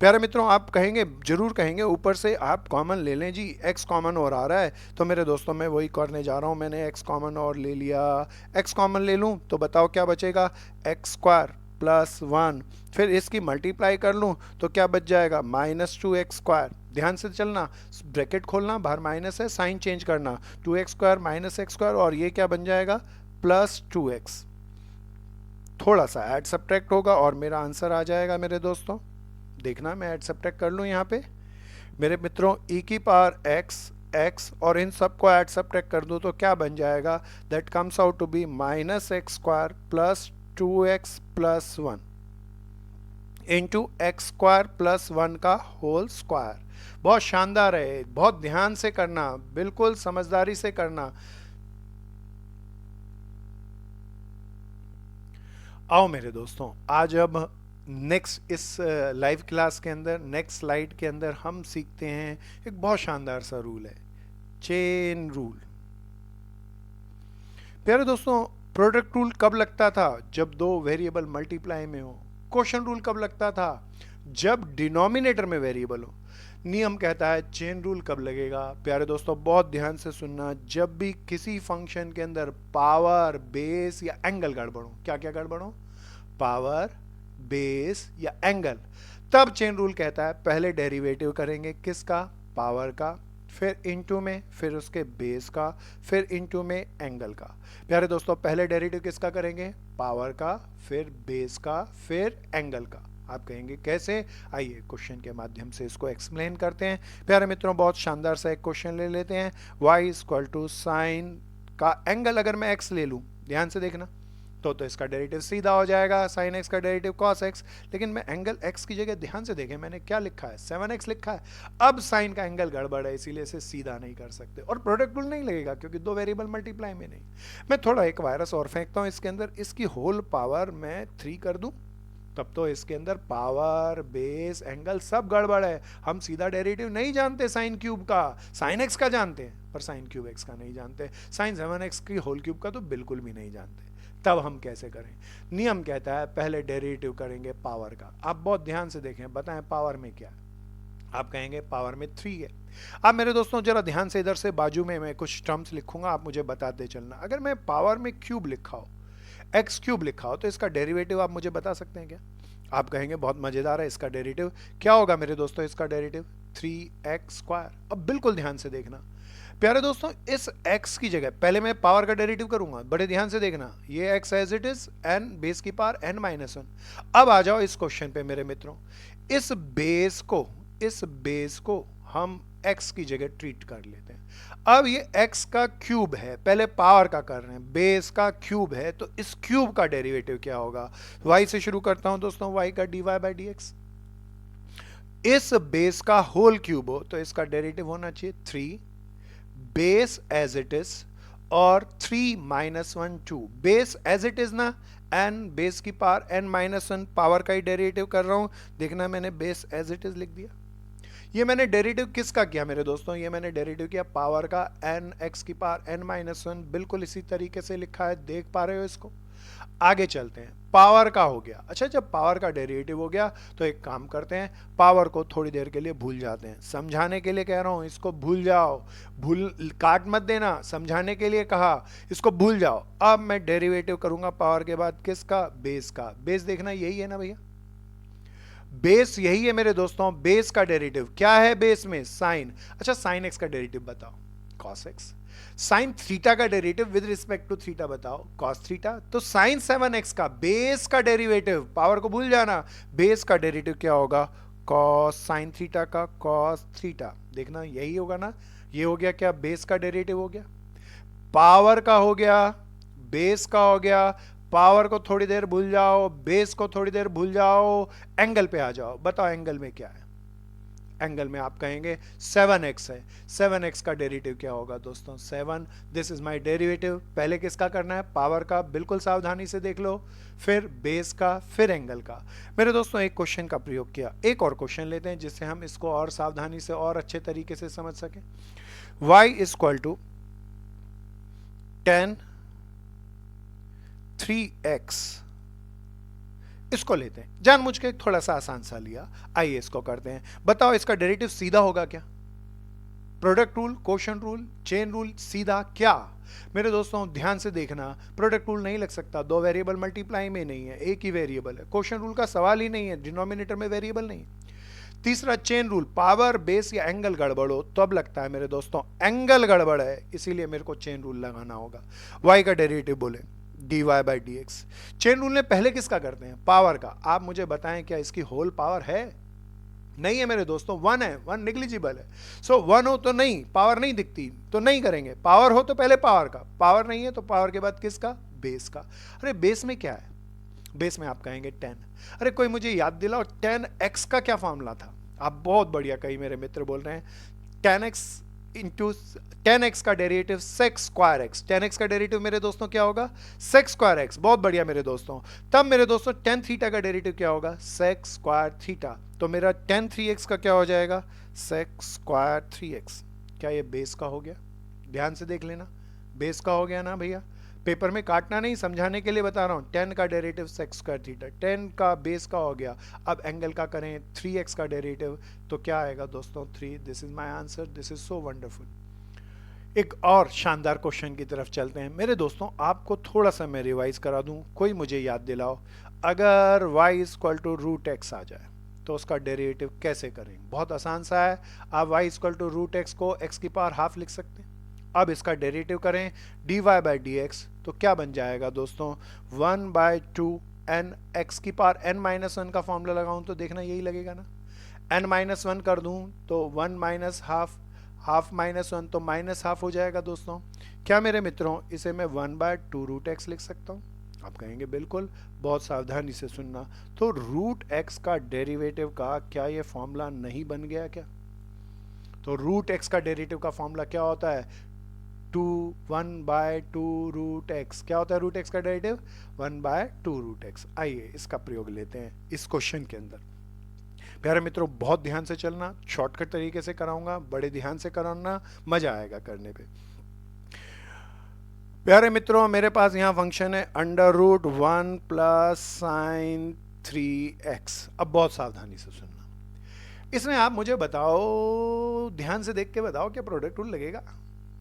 प्यारे मित्रों आप कहेंगे, जरूर कहेंगे, ऊपर से आप कॉमन ले लें जी, एक्स कॉमन और आ रहा है। तो मेरे दोस्तों मैं वही करने जा रहा हूं, मैंने एक्स कॉमन और ले लिया। एक्स कॉमन ले लूं तो बताओ क्या बचेगा? एक्स स्क्वायर प्लस 1, फिर इसकी मल्टीप्लाई कर लूं तो क्या बच जाएगा? Minus 2 x square. ध्यान से चलना, ब्रैकेट खोलना, बाहर माइनस है, साइन चेंज करना, 2 x square minus x square, और ये क्या बन जाएगा? Plus 2x। थोड़ा सा ऐड सब्ट्रैक्ट होगा और मेरा आंसर आ जाएगा मेरे दोस्तों। देखना मैं ऐड सब्ट्रैक्ट कर लूं यहाँ पे मेरे मित्रों, ई की पावर एक्स एक्स और इन सबको ऐड सब्ट्रैक्ट कर दूं तो क्या बन जाएगा? That comes out to be minus x square plus 2x plus 1 into x square plus 1 का होल स्क्वायर। बहुत शानदार है, बहुत ध्यान से करना, बिल्कुल समझदारी से करना। आओ मेरे दोस्तों, आज अब नेक्स्ट इस लाइव क्लास के अंदर, नेक्स्ट स्लाइड के अंदर हम सीखते हैं एक बहुत शानदार सा रूल है, चेन रूल। प्यारे दोस्तों, प्रोडक्ट रूल कब लगता था? जब दो वेरिएबल मल्टीप्लाई में हो। क्वोशंट रूल कब लगता था? जब डिनोमिनेटर में वेरिएबल हो। नियम कहता है चेन रूल कब लगेगा? प्यारे दोस्तों बहुत ध्यान से सुनना, जब भी किसी फंक्शन के अंदर पावर, बेस या एंगल गड़बड़ हो। क्या क्या गड़बड़ हो? पावर, बेस या एंगल। तब चेन रूल कहता है पहले डेरिवेटिव करेंगे किसका? पावर का, फिर इनटू में, फिर उसके बेस का, फिर इनटू में एंगल का। प्यारे दोस्तों पहले डेरिवेटिव किसका करेंगे? पावर का, फिर बेस का, फिर एंगल का। आप कहेंगे कैसे? आइए क्वेश्चन के माध्यम से इसको एक्सप्लेन करते हैं। प्यारे मित्रों बहुत शानदार सा एक क्वेश्चन ले लेते हैं। y इक्वल टू साइन का एंगल अगर मैं x ले लूं, ध्यान से देखना, तो इसका डेरिवेटिव सीधा हो जाएगा, साइन x का डेरिवेटिव cos x। लेकिन मैं एंगल x की जगह ध्यान से देखें मैंने क्या लिखा है? 7x लिखा है। अब साइन का एंगल गड़बड़ है, इसीलिए इसे सीधा नहीं कर सकते और प्रोडक्ट रूल नहीं लगेगा क्योंकि दो वेरिएबल मल्टीप्लाई में नहीं। मैं थोड़ा एक वायरस और फेंकता हूं इसके अंदर, इसकी होल पावर मैं 3 कर दूं, तब तो इसके अंदर पावर, बेस, एंगल सब गड़बड़ है। हम सीधा डेरिवेटिव नहीं जानते साइन क्यूब का, साइन एक्स का जानते हैं पर साइन क्यूब एक्स का नहीं जानते, साइन 7x की होल क्यूब का तो बिल्कुल भी नहीं जानते। तब हम कैसे करें? नियम कहता है पहले डेरिवेटिव करेंगे पावर का। आप बहुत ध्यान से देखें, बताएं पावर में क्या? आप कहेंगे पावर में 3 है। अब मेरे दोस्तों जरा ध्यान से, इधर से बाजू में मैं कुछ टर्म्स लिखूंगा, आप मुझे बताते चलना। अगर मैं पावर में क्यूब लिखा हो, एक्स क्यूब लिखा हो, तो इसका डेरिवेटिव आप मुझे बता सकते हैं क्या? आप कहेंगे बहुत मजेदार है, इसका डेरिवेटिव क्या होगा मेरे दोस्तों? इसका डेरिवेटिव 3x स्क्वायर। अब बिल्कुल ध्यान से देखना प्यारे दोस्तों, इस x की जगह पहले मैं पावर का डेरिवेटिव करूंगा, बड़े ध्यान से देखना, ये x as it is n base की पावर n माइनस 1। अब आ जाओ इस क्वेश्चन पे मेरे मित्रों, इस बेस को हम x की जगह ट्रीट कर लेते हैं। अब ये x का क्यूब है, पहले पावर का कर रहे हैं, बेस का क्यूब है, तो इस क्यूब का डेरिवेटिव क्या होगा? y से शुरू करता हूं दोस्तों, y का dy बाई dx। इस बेस का होल क्यूब हो तो इसका डेरिवेटिव होना चाहिए 3 बेस एज इट इज और 3 minus 1 2। Base as it is ना, n बेस की पावर n माइनस 1 पावर का ही डेरिवेटिव कर रहा हूं, देखना मैंने बेस एज इट इज लिख दिया। ये मैंने डेरिवेटिव किसका किया मेरे दोस्तों? ये मैंने डेरिवेटिव किया पावर का एन एक्स की पावर एन माइनस वन, बिल्कुल इसी तरीके से लिखा है, देख पा रहे हो इसको? आगे चलते हैं, पावर का हो गया। अच्छा, जब पावर का डेरिवेटिव हो गया तो एक काम करते हैं, पावर को थोड़ी देर के लिए भूल जाते हैं। समझाने के लिए कह रहा हूं, इसको भूल जाओ, भूल काट मत देना, समझाने के लिए कहा, इसको भूल जाओ। अब मैं डेरिवेटिव करूंगा पावर के बाद किसका? बेस का। बेस देखना यही है ना भैया, बेस यही है मेरे दोस्तों। बेस का डेरिवेटिव क्या है? बेस में साइन। अच्छा, साइन एक्स का डेरिवेटिव बताओ, कॉस एक्स। साइन थीटा का derivative with respect to theta बताओ, कॉस थीटा। तो साइन 7x का बेस का डेरिवेटिव, पावर को भूल जाना, बेस का डेरिवेटिव क्या होगा? कॉस साइन थीटा का कॉस थीटा। देखना यही होगा ना, ये हो गया क्या? बेस का डेरिवेटिव हो गया, पावर का हो गया, बेस का हो गया। पावर को थोड़ी देर भूल जाओ, बेस को थोड़ी देर भूल जाओ, एंगल पे आ जाओ। बताओ एंगल में क्या है? एंगल में आप कहेंगे 7x है। 7x का डेरिवेटिव क्या होगा दोस्तों? 7। This is my derivative. पहले किसका करना है? पावर का। बिल्कुल सावधानी से देख लो, फिर बेस का, फिर एंगल का। मेरे दोस्तों एक क्वेश्चन का प्रयोग किया, एक और क्वेश्चन लेते हैं जिससे हम इसको और सावधानी से और अच्छे तरीके से समझ सकें। y is equal to 10 3x, इसको लेते हैं, जानबूझ के थोड़ा सा आसान सा लिया। आइए इसको करते हैं। बताओ इसका डेरिवेटिव सीधा होगा क्या? Product rule, quotient rule, chain rule, सीधा क्या? मेरे दोस्तों ध्यान से देखना, प्रोडक्ट रूल नहीं लग सकता, दो वेरिएबल मल्टीप्लाई में नहीं है, एक ही वेरिएबल है। क्वोशंट रूल का सवाल ही नहीं है, डिनोमिनेटर में वेरिएबल नहीं। तीसरा चेन रूल, पावर बेस या एंगल गड़बड़ हो तो अब लगता है मेरे दोस्तों एंगल गड़बड़ है, इसीलिए मेरे को चेन रूल लगाना होगा। y का डेरिवेटिव बोले dy by d x. Chain rule ने पहले किसका करते हैं? पावर का। आप मुझे बताएं क्या इसकी होल पावर है? नहीं है मेरे दोस्तों, वन है, वन निग्लिजिबल है। सो वन हो तो नहीं, पावर नहीं दिखती तो नहीं करेंगे। पावर हो तो पहले पावर का, पावर नहीं है तो पावर के बाद किसका? बेस का। अरे बेस में क्या है? बेस में आप कहेंगे 10। अरे कोई मुझे याद दिलाओ 10x का क्या फॉर्मूला था? आप बहुत बढ़िया, कई मेरे मित्र बोल रहे हैं 10x इंटू 10x का derivative sex square x. 10x का डेरिवेटिव मेरे दोस्तों क्या होगा? Sex square x. बहुत बढ़िया मेरे दोस्तों। तब मेरे दोस्तों tan थीटा का डेरिवेटिव क्या होगा? Sex square theta. तो मेरा tan 3x का क्या हो जाएगा? Sex square 3x। क्या ये बेस का हो गया? ध्यान से देख लेना, बेस का हो गया ना भैया। पेपर में काटना नहीं, समझाने के लिए बता रहा हूं। 10 का डेरिवेटिव सेक्स स्क्वायर थीटा, 10 का बेस का हो गया। अब एंगल का करें 3x का डेरिवेटिव, तो क्या आएगा दोस्तों? 3। This is my answer. This is so wonderful. एक और शानदार क्वेश्चन की तरफ चलते हैं मेरे दोस्तों। आपको थोड़ा सा मैं रिवाइज करा दूं, कोई मुझे याद दिलाओ। अगर y is equal to root x आ जाए तो उसका डेरिवेटिव कैसे करेंगे? बहुत आसान सा है। आप y is equal to root x को x की पावर हाफ लिख सकते हैं। अब इसका डेरिवेटिव करें dy बाई डी एक्स, तो क्या बन जाएगा दोस्तों? 1 बाई 2 एन एक्स की पावर n माइनस वन का फॉर्मूला लगाऊं तो देखना यही लगेगा ना। n माइनस वन कर दूं तो 1 minus half, half minus one तो माइनस हाफ हो जाएगा दोस्तों। क्या मेरे मित्रों इसे मैं 1 बाय 2 रूट एक्स लिख सकता हूँ? आप कहेंगे बिल्कुल, बहुत सावधानी से सुनना। तो रूट एक्स का डेरिवेटिव का क्या ये फॉर्मूला नहीं बन गया क्या? तो रूट एक्स का डेरिवेटिव का फॉर्मूला क्या होता है? 1 बाय 2 रूट एक्स। क्या होता है रूट एक्स का डेरिवेटिव? 1 by 2 root x. आइए इसका प्रयोग लेते हैं इस क्वेश्चन के अंदर। प्यारे मित्रों बहुत ध्यान से चलना, शॉर्टकट तरीके से कराऊंगा, बड़े ध्यान से कराना, मजा आएगा करने पे। प्यारे मित्रों मेरे पास यहाँ फंक्शन है under root 1 plus sign 3x। अब बहुत सावधानी से सुनना, इसमें आप मुझे बताओ, ध्यान से देख के बताओ, क्या प्रोडक्ट रूल लगेगा?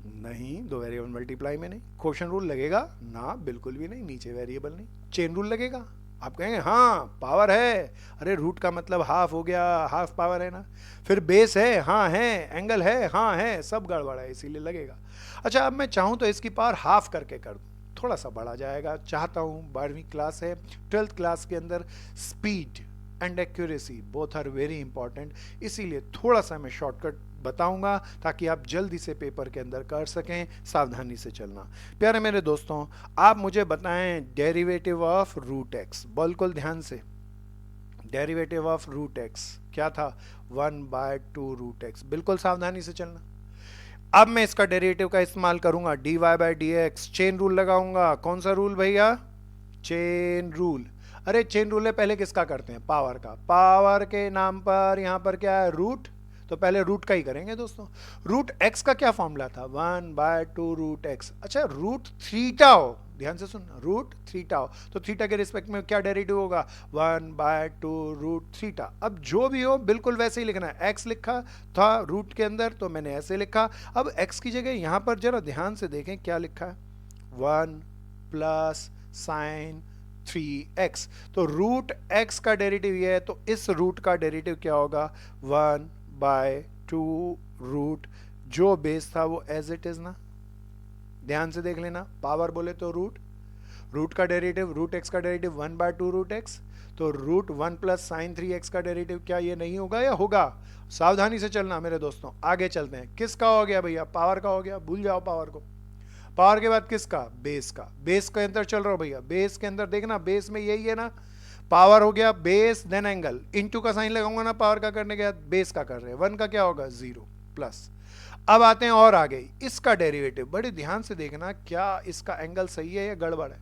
नहीं, दो वेरिएबल मल्टीप्लाई में नहीं। क्वोशंट रूल लगेगा ना? बिल्कुल भी नहीं, नीचे वेरिएबल नहीं। चेन रूल लगेगा? आप कहेंगे हाँ पावर है। अरे रूट का मतलब हाफ हो गया, हाफ पावर है ना। फिर बेस है? हाँ है। एंगल है? हाँ है। सब गड़बड़ है, इसीलिए लगेगा। अच्छा, अब मैं चाहूँ तो इसकी पावर हाफ करके कर दूँ, थोड़ा सा बढ़ा जाएगा। चाहता हूँ 12वीं क्लास है, 12th क्लास के अंदर speed and accuracy both are very important, इसीलिए थोड़ा सा मैं शॉर्टकट बताऊंगा ताकि आप जल्दी से पेपर के अंदर कर सकें। सावधानी से चलना। प्यारे मेरे दोस्तों आप मुझे बताएं डेरिवेटिव ऑफ रूट एक्स, बिल्कुल ध्यान से। डेरिवेटिव ऑफ रूट एक्स क्या था? 1 बाय 2 रूट एक्स। बिल्कुल सावधानी से चलना। अब मैं इसका डेरिवेटिव का इस्तेमाल करूंगा dy by d x. Chain rule लगाऊंगा। कौन सा रूल भैया? Chain rule. अरे चेन रूल है, पहले किसका करते हैं? पावर का। पावर के नाम पर यहां पर क्या है? रूट। तो पहले रूट का ही करेंगे दोस्तों। रूट एक्स का क्या फॉर्मूला था, 1/2 रूट एक्स। अच्छा रूट थीटा हो, ध्यान से सुन, रूट थीटा हो तो थीटा के रिस्पेक्ट में क्या डेरिवेटिव होगा, 1/2 रूट थीटा। अब जो भी हो बिल्कुल वैसे ही लिखना है, एक्स लिखा था रूट के अंदर तो मैंने ऐसे लिखा। अब एक्स की जगह यहां पर जरा ध्यान से देखें क्या लिखा है, 1 प्लस साइन 3x। तो रूट x का डेरिवेटिव ये है, तो इस रूट का डेरिवेटिव क्या होगा, 1/2 रूट, जो बेस था वो एज इट इज ना, ध्यान से देख लेना, पावर बोले तो रूट, रूट का डेरिवेटिव रूट x का डेरिवेटिव 1/2 रूट x, तो रूट 1 प्लस साइन 3x का डेरिवेटिव क्या ये नहीं होगा या होगा, सावधानी से चलना मेरे दोस्तों। आगे चलते हैं, किसका हो गया भैया, पावर का हो गया, भूल जाओ पावर को। पावर के बाद किसका, बेस का, बेस के अंदर चल रहा हो भैया, बेस के अंदर देखना, बेस में यही है ना, पावर हो गया बेस देन एंगल, इनटू का साइन लगाऊंगा ना पावर का करने के बाद, बेस का कर रहे हैं, 1 का क्या होगा 0 प्लस। अब आते हैं और आगे, इसका डेरिवेटिव, बड़े ध्यान से देखना क्या इसका एंगल सही है या गड़बड़ है।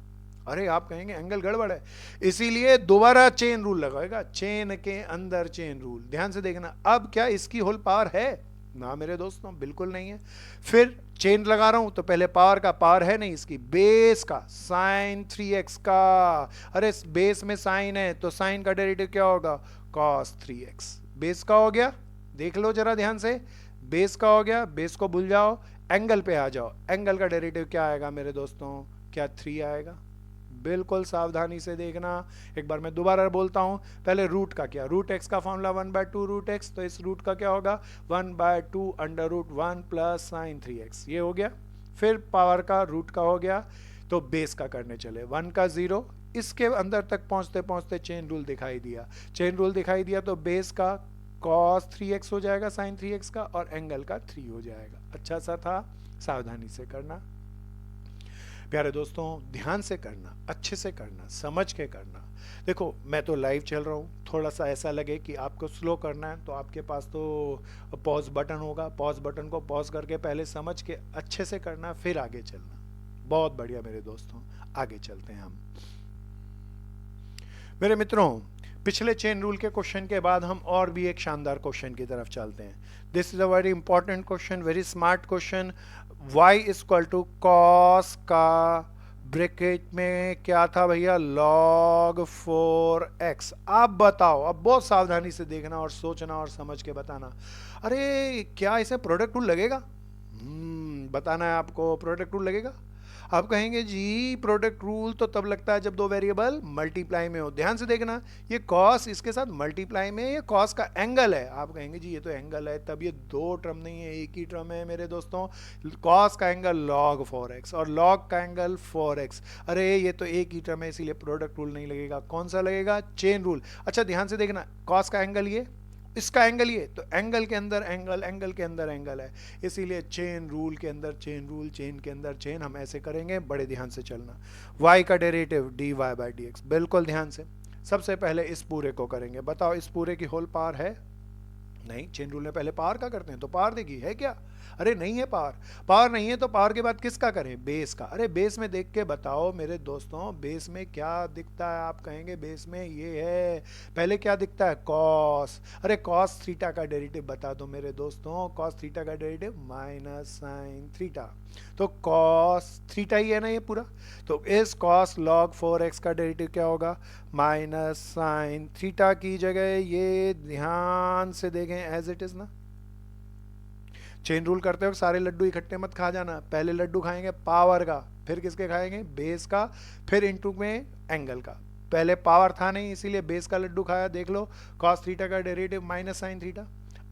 अरे आप कहेंगे एंगल गड़बड़ है, इसीलिए दोबारा चेन रूल लगाएगा, चेन के अंदर चेन रूल, ध्यान से देखना। अब क्या इसकी होल पावर है ना मेरे दोस्तों, बिल्कुल नहीं है। फिर चेन लगा रहा हूं तो पहले पावर का, पावर है नहीं इसकी, बेस का साइन 3x का, अरे बेस में साइन है तो साइन का डेरिवेटिव क्या होगा, cos 3x। बेस का हो गया, देख लो जरा ध्यान से, बेस का हो गया, बेस को भूल जाओ, एंगल पे आ जाओ, एंगल का डेरिवेटिव क्या आएगा मेरे दोस्तों, क्या 3 आएगा। बिल्कुल सावधानी से देखना, एक बार मैं दोबारा बोलता हूं, पहले रूट का क्या, रूट एक्स का फॉर्मूला 1/2 रूट एक्स, तो इस रूट का क्या होगा 1/2 under root 1 plus sign 3x, ये हो गया। फिर पावर का रूट का हो गया, तो बेस का करने चले, 1 का 0, इसके अंदर तक पहुंचते पहुंचते चेन रूल दिखाई दिया, चेन रूल दिखाई दिया तो बेस का cos 3x हो जाएगा साइन 3x का, और एंगल का 3 हो जाएगा। अच्छा सा था, सावधानी से करना प्यारे दोस्तों, ध्यान से करना, अच्छे से करना, समझ के करना। देखो मैं तो लाइव चल रहा हूँ, थोड़ा सा ऐसा लगे कि आपको स्लो करना है तो आपके पास तो पॉज बटन होगा, पॉज बटन को पॉज करके पहले समझ के अच्छे से करना, फिर आगे चलना। बहुत बढ़िया मेरे दोस्तों, आगे चलते हैं हम। मेरे मित्रों, पिछले चेन रूल के क्वेश्चन के बाद हम और भी एक शानदार क्वेश्चन की तरफ चलते हैं। This is a very important question, very smart question. y equal to cos का ब्रैकेट में क्या था भैया, log 4x। आप बताओ, अब बहुत सावधानी से देखना और सोचना और समझ के बताना। अरे क्या इसे प्रोडक्ट रूल लगेगा, बताना है आपको, प्रोडक्ट रूल लगेगा। आप कहेंगे जी प्रोडक्ट रूल तो तब लगता है जब दो वेरिएबल मल्टीप्लाई में हो। ध्यान से देखना, ये कॉस इसके साथ मल्टीप्लाई में, ये कॉस का एंगल है। आप कहेंगे जी ये तो एंगल है, तब ये दो टर्म नहीं है, एक ही टर्म है मेरे दोस्तों। कॉस का एंगल log 4x और log का एंगल 4x, अरे ये तो एक ही टर्म है, इसीलिए प्रोडक्ट रूल नहीं लगेगा। कौन सा लगेगा, चेन रूल। अच्छा ध्यान से देखना, कॉस का एंगल ये, इसका एंगल ये, तो एंगल के अंदर एंगल, एंगल के अंदर एंगल है, इसीलिए चेन रूल के अंदर चेन रूल, चेन के अंदर चेन। हम ऐसे करेंगे, बड़े ध्यान से चलना। y का डेरिवेटिव dy/dx, बिल्कुल ध्यान से। सबसे पहले इस पूरे को करेंगे, बताओ इस पूरे की होल पावर है, नहीं, चेन रूल में पहले पावर का करते हैं, तो पावर देखी है क्या, अरे नहीं है पावर, पावर नहीं है तो पावर के बाद किसका करें, बेस का। अरे बेस में देख के बताओ मेरे दोस्तों, बेस में क्या दिखता है। आप कहेंगे बेस में ये है, पहले क्या दिखता है, कॉस। अरे कॉस थीटा का डेरिवेटिव बता दो मेरे दोस्तों, कॉस थीटा का डेरिवेटिव माइनस साइन थीटा, तो कॉस थीटा ही है ना ये पूरा। तो इस कॉस log 4x का डेरिवेटिव क्या होगा, माइनस साइन थीटा की जगह ये ध्यान से देखें एज इट इज ना। चेन रूल करते हो सारे लड्डू इकट्ठे मत खा जाना, पहले लड्डू खाएंगे पावर का, फिर किसके खाएंगे, बेस का, फिर इनटू में एंगल का। पहले पावर था नहीं इसीलिए बेस का लड्डू खाया। देख लो कॉस थीटा का डेरिवेटिव माइनस साइन थीटा।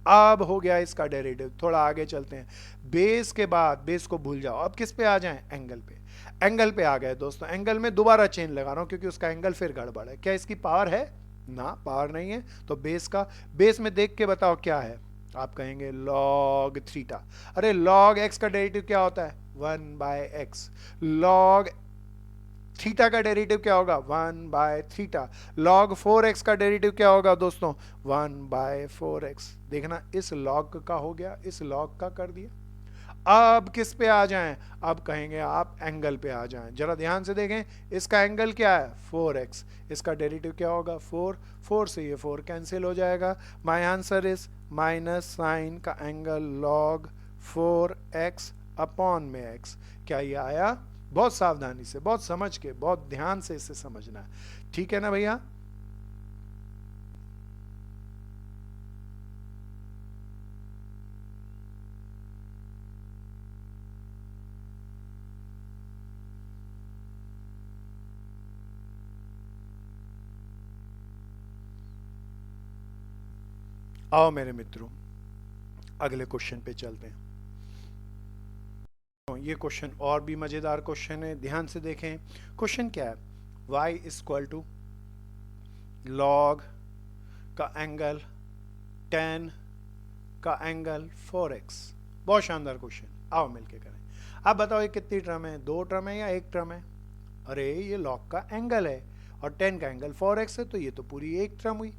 अब हो गया इसका डेरिवेटिव, थोड़ा आगे चलते हैं। बेस के बाद, बेस को भूल जाओ, अब किस पे आ जाएं, एंगल पे। एंगल पे आ गए दोस्तों, एंगल में दोबारा चेन लगा रहा हूं क्योंकि उसका एंगल फिर गड़बड़ है। क्या इसकी पावर है ना, पावर नहीं है, तो बेस का, बेस में देख के बताओ क्या है। आप कहेंगे log थीटा, अरे log x का डेरिवेटिव क्या होता है, 1/x। log थीटा का डेरिवेटिव क्या होगा, 1/थीटा। log 4x का डेरिवेटिव क्या होगा दोस्तों, 1/4x। देखना इस log का हो गया, इस log का कर दिया। अब किस पे आ जाएं? अब कहेंगे आप एंगल पे आ जाएं। जरा ध्यान से देखें, इसका एंगल क्या है? 4x। इसका डेरिवेटिव क्या होगा? 4। 4 से ये 4 कैंसिल हो जाएगा। My answer is minus sine का एंगल लॉग 4x अपॉन में x। क्या ये आया? बहुत सावधानी से, बहुत समझ के, बहुत ध्यान से इसे समझना है। ठीक है ना भैया? आओ मेरे मित्रों, अगले क्वेश्चन पे चलते हैं। ये क्वेश्चन और भी मजेदार क्वेश्चन है, ध्यान से देखें। क्वेश्चन क्या है? y इक्वल टू लॉग का एंगल tan का एंगल 4x। बहुत शानदार क्वेश्चन, आओ मिलके करें। आप बताओ ये कितनी टर्म है? 2 टर्म है या 1 टर्म है? अरे ये लॉग का एंगल है और tan का एंगल 4x है, तो ये तो पूरी एक टर्म हुई।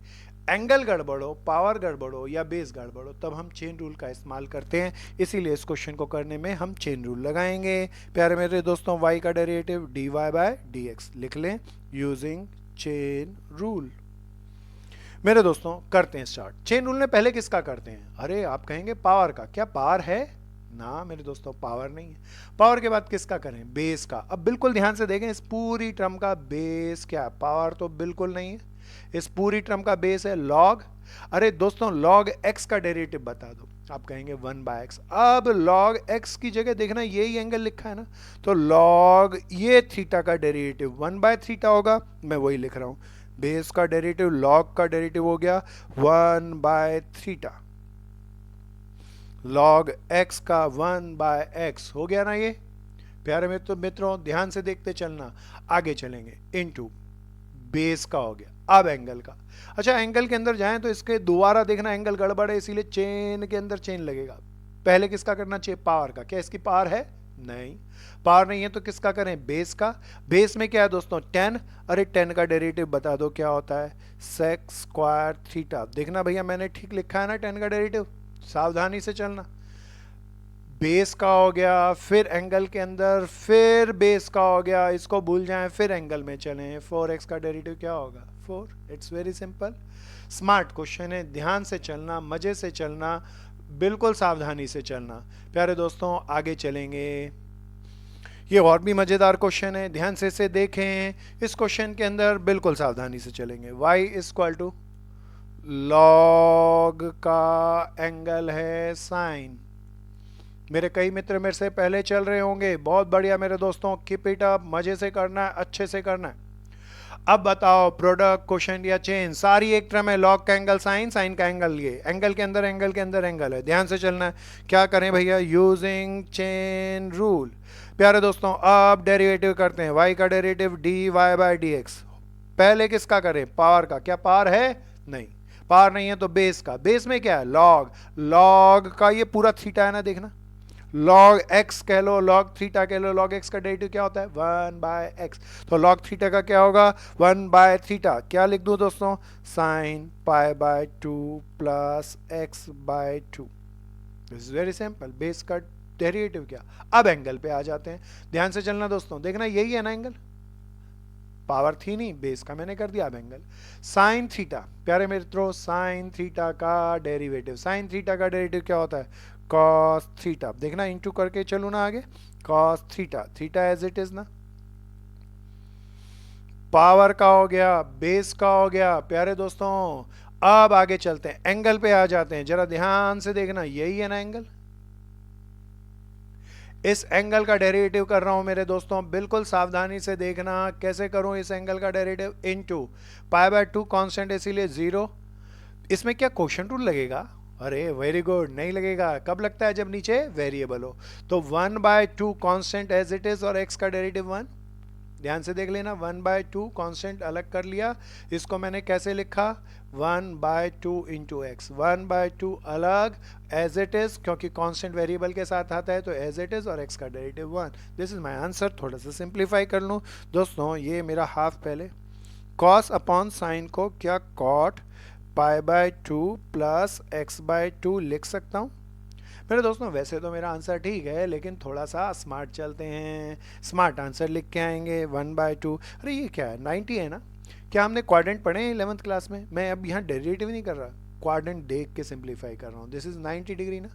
एंगल गड़बड़ हो, पावर गड़बड़ हो या बेस गड़बड़ हो, तब हम चेन रूल का इस्तेमाल करते हैं। इसीलिए इस क्वेश्चन को करने में हम चेन रूल लगाएंगे। प्यारे मेरे दोस्तों, y का डेरिवेटिव dy बाय dx लिख लें यूजिंग चेन रूल। मेरे दोस्तों करते हैं स्टार्ट। चेन रूल ने पहले किसका करते हैं? अरे आप कहेंगे पावर का। क्या पावर है? ना मेरे दोस्तों, पावर नहीं है। पावर के बाद किसका करें? बेस का। अब बिल्कुल ध्यान से देखें, इस पूरी टर्म का बेस क्या है? पावर तो बिल्कुल नहीं है। इस पूरी टर्म का बेस है लॉग। अरे दोस्तों, लॉग एक्स का डेरिवेटिव बता दो। आप कहेंगे 1/x। अब लॉग एक्स की जगह देखना यही एंगल लिखा है ना, तो लॉग ये थीटा का डेरिवेटिव 1/थीटा होगा। मैं वही लिख रहा हूं, बेस का डेरिवेटिव लॉग का डेरिवेटिव हो गया 1/थीटा। लॉग एक्स का 1/x हो गया ना ये। प्यारे मित्रों ध्यान से देखते चलना, आगे चलेंगे। इनटू बेस का हो गया, अब एंगल का। अच्छा, एंगल के अंदर जाएं तो इसके दोबारा देखना एंगल गड़बड़ है, इसीलिए चेन के अंदर चेन लगेगा। पहले किसका करना चाहिए? पावर का। क्या इसकी पावर है? नहीं, पावर नहीं है, तो किसका करें? बेस का। बेस में क्या है दोस्तों? tan। अरे tan का डेरिवेटिव बता दो क्या होता है? sec square theta. देखना भैया मैंने ठीक लिखा है ना tan का डेरिवेटिव, सावधानी से चलना। बेस का हो गया, फिर एंगल के अंदर, फिर बेस का हो गया, इसको भूल जाएं, फिर एंगल में चलें। 4x का डेरिवेटिव क्या होगा? 4। It's very simple. Smart question है, ध्यान से चलना, मजे से चलना, बिल्कुल सावधानी से चलना। प्यारे दोस्तों आगे चलेंगे। ये और भी मजेदार क्वेश्चन है, ध्यान से इसे देखें। इस क्वेश्चन के अंदर बिल्कुल सावधानी से चलेंगे। y इक्वल टू लॉग का एंगल है साइन। मेरे कई मित्र मेरे से पहले चल रहे होंगे, बहुत बढ़िया मेरे दोस्तों, कीप इट अप, मजे से करना है, अच्छे से करना है। अब बताओ, प्रोडक्ट, क्वेश्चन या चेन, सारी एक टर्म है। लॉग का एंगल साइन, साइन का एंगल ये, एंगल के अंदर एंगल के अंदर एंगल है। ध्यान से चलना है। क्या करें भैया? Using chain rule. प्यारे दोस्तों अब डेरिवेटिव करते हैं। y का डेरिवेटिव dy/dx। पहले किसका करें? पावर का। क्या पावर है? नहीं, पावर नहीं है, तो बेस का। बेस में क्या है? लॉग। लॉग का ये पूरा थीटा है ना, देखना, लॉग एक्स कह लो, लॉग थीटा कह लो। लॉग एक्स का डेरिवेटिव क्या होता है? 1/x। तो लॉग थीटा का क्या होगा? 1/थीटा। क्या लिख दूं दोस्तों? Sine π/2 plus x/2। This is very simple. Base का डेरिवेटिव क्या? अब एंगल पे आ जाते हैं, ध्यान से चलना दोस्तों। देखना यही है ना एंगल, पावर थी नहीं, बेस का मैंने कर दिया। अब एंगल साइन थीटा। प्यारे मित्रों, साइन थीटा का डेरिवेटिव, साइन थीटा का डेरिवेटिव क्या होता है? Cos theta. देखना इंटू करके चलू ना आगे, cos theta. Theta as it is ना। पावर का हो गया, बेस का हो गया। प्यारे दोस्तों अब आगे चलते हैं, एंगल पे आ जाते हैं। जरा ध्यान से देखना, यही है ना एंगल। इस एंगल का डेरिवेटिव कर रहा हूं मेरे दोस्तों, बिल्कुल सावधानी से देखना कैसे करूं इस एंगल का डेरिवेटिव। इनटू π/2 कांस्टेंट, इसीलिए 0। इसमें क्या क्वोशंट रूल लगेगा? अरे वेरी गुड, नहीं लगेगा। कब लगता है? जब नीचे वेरिएबल हो। तो 1/2 कांस्टेंट एज इट इज और x का डेरिवेटिव 1। ध्यान से देख लेना, 1/2 कांस्टेंट अलग कर लिया। इसको मैंने कैसे लिखा? 1/2 इंटू एक्स। 1/2 अलग एज इट इज, क्योंकि कांस्टेंट वेरिएबल के साथ आता है, तो एज इट इज और x का derivative 1। This is my answer. थोड़ा सा सिंप्लीफाई कर लूँ दोस्तों, ये मेरा हाफ पहले कॉस अपॉन साइन को क्या कॉट π/2 प्लस x/2 लिख सकता हूँ। मेरे दोस्तों वैसे तो मेरा आंसर ठीक है, लेकिन थोड़ा सा स्मार्ट चलते हैं, स्मार्ट आंसर लिख के आएंगे 1/2। अरे ये क्या है, 90 है ना? क्या हमने क्वाड्रेंट पढ़े हैं 11th क्लास में? मैं अब यहाँ डेरिवेटिव नहीं कर रहा, क्वाड्रेंट देख के सिंप्लीफाई कर रहा हूँ। दिस इज 90 डिग्री ना।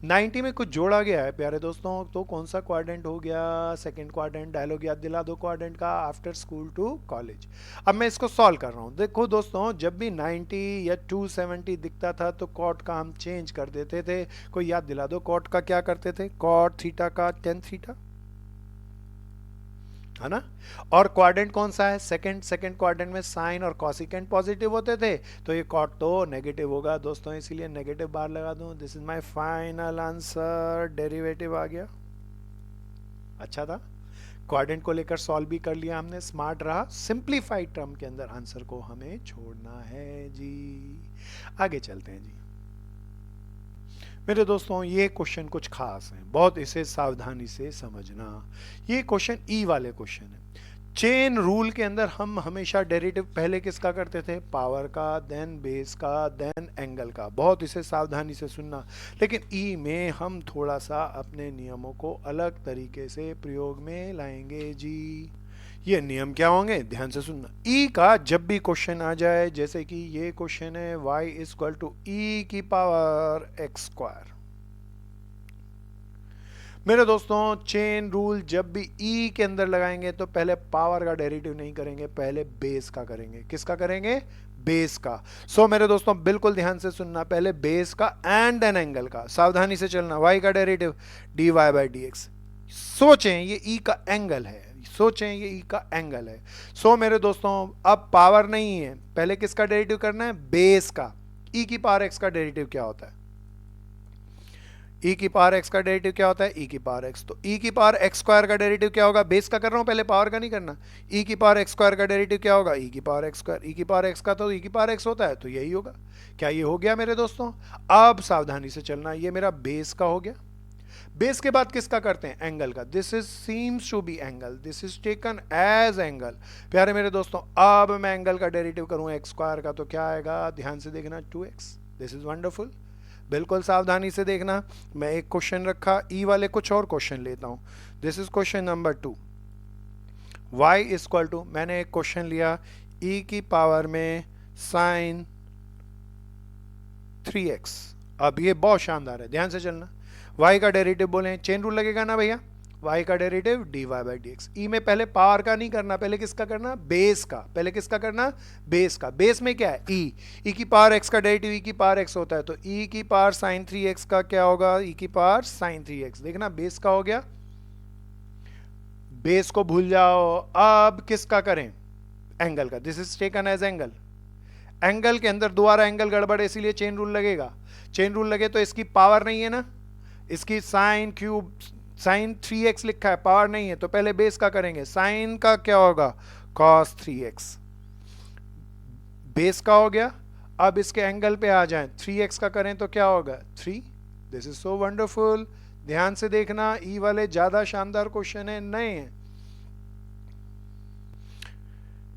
90 में कुछ जोड़ा गया है प्यारे दोस्तों, तो कौन सा क्वाड्रेंट हो गया? Second quadrant. डायलॉग याद दिला दो क्वाड्रेंट का, आफ्टर स्कूल टू कॉलेज। अब मैं इसको सॉल्व कर रहा हूँ। देखो दोस्तों, जब भी 90 या 270 दिखता था तो कॉट का हम चेंज कर देते थे। कोई याद दिला दो, कॉट का क्या करते थे? कॉट थीटा का टेन थीटा, है ना? और क्वाड्रेंट कौन सा है? सेकंड। सेकंड क्वाड्रेंट में साइन और कॉसिकेंट पॉजिटिव होते थे, तो ये कॉट तो नेगेटिव होगा दोस्तों, इसीलिए नेगेटिव बार लगा दूं। This is my final answer, derivative आ गया। अच्छा था, क्वाड्रेंट को लेकर सॉल्व भी कर लिया हमने, स्मार्ट रहा। सिंप्लीफाइड टर्म के अंदर आंसर को हमें छोड़ना है जी। आगे चलते हैं जी। मेरे दोस्तों ये क्वेश्चन कुछ खास है, बहुत इसे सावधानी से समझना। ये क्वेश्चन ई वाले क्वेश्चन है। चेन रूल के अंदर हम हमेशा डेरिवेटिव पहले किसका करते थे? पावर का, देन बेस का, देन एंगल का। बहुत इसे सावधानी से सुनना। लेकिन ई में हम थोड़ा सा अपने नियमों को अलग तरीके से प्रयोग में लाएंगे जी। ये नियम क्या होंगे, ध्यान से सुनना। ई का जब भी क्वेश्चन आ जाए, जैसे कि ये क्वेश्चन है y इक्वल टू ई की पावर एक्स स्क्वायर। मेरे दोस्तों चेन रूल जब भी ई के अंदर लगाएंगे तो पहले पावर का डेरिवेटिव नहीं करेंगे, पहले बेस का करेंगे। किसका करेंगे? बेस का। सो मेरे दोस्तों बिल्कुल ध्यान से सुनना, पहले बेस का एंड देन एंगल का। सावधानी से चलना। y का derivative dy by d x. सोचें ये ई का एंगल है, सोचें ये ई का एंगल है। सो मेरे दोस्तों अब पावर नहीं है, पहले किसका डेरिवेटिव करना है? बेस का। ई की पावर एक्स का डेरिवेटिव क्या होता है? ई की पावर एक्स का डेरिवेटिव क्या होता है? ई की पावर एक्स। तो ई की पावर एक्स स्क्वायर का डेरिवेटिव क्या होगा? बेस का कर रहा हूं, पहले पावर का नहीं करना। ई की पावर एक्स स्क्वायर का डेरिवेटिव क्या होगा? ई की पावर एक्स स्क्वायर। ई की पावर एक्स का तो ई की पावर एक्स होता है, तो यही होगा। क्या ये हो गया मेरे दोस्तों? अब सावधानी से चलना, ये मेरा बेस का हो गया। बेस के बाद किसका करते हैं? एंगल का। This is seems to be angle, this is taken as angle. प्यारे मेरे दोस्तों अब मैं एंगल का डेरिवेटिव करूं एक्स स्क्वायर का, तो क्या आएगा? ध्यान से देखना, 2x। This is wonderful. बिल्कुल सावधानी से देखना। मैं एक क्वेश्चन रखा, ई वाले कुछ और क्वेश्चन लेता हूं। This is question number 2। y equal to, मैंने एक क्वेश्चन लिया e की पावर में साइन 3x। अब ये बहुत शानदार है, ध्यान से चलना। y का डेरिवेटिव बोले, चेन रूल लगेगा ना भैया। y का derivative dy by d x. E में पहले पावर का नहीं करना, पहले किसका करना? बेस का। पहले किसका करना? बेस का। बेस में क्या है? ई की पावर x का डेरिवेटिव ई की पावर x होता है, तो ई की पावर साइन 3x का क्या होगा? ई की पावर साइन 3x। देखना बेस का हो गया, बेस को भूल जाओ। अब किसका करें? एंगल का। This is taken as angle. Angle के अंदर दोबारा एंगल गड़बड़ है, इसीलिए चेन रूल लगेगा। चेन रूल लगे तो इसकी पावर नहीं है ना, इसकी साइन क्यूब, साइन 3x लिखा है, पावर नहीं है, तो पहले बेस का करेंगे। साइन का क्या होगा? cos 3x। बेस का हो गया। अब इसके एंगल पे आ जाएं, 3x का करें तो क्या होगा? 3। This is so wonderful. ध्यान से देखना, ई वाले ज्यादा शानदार क्वेश्चन है, नए हैं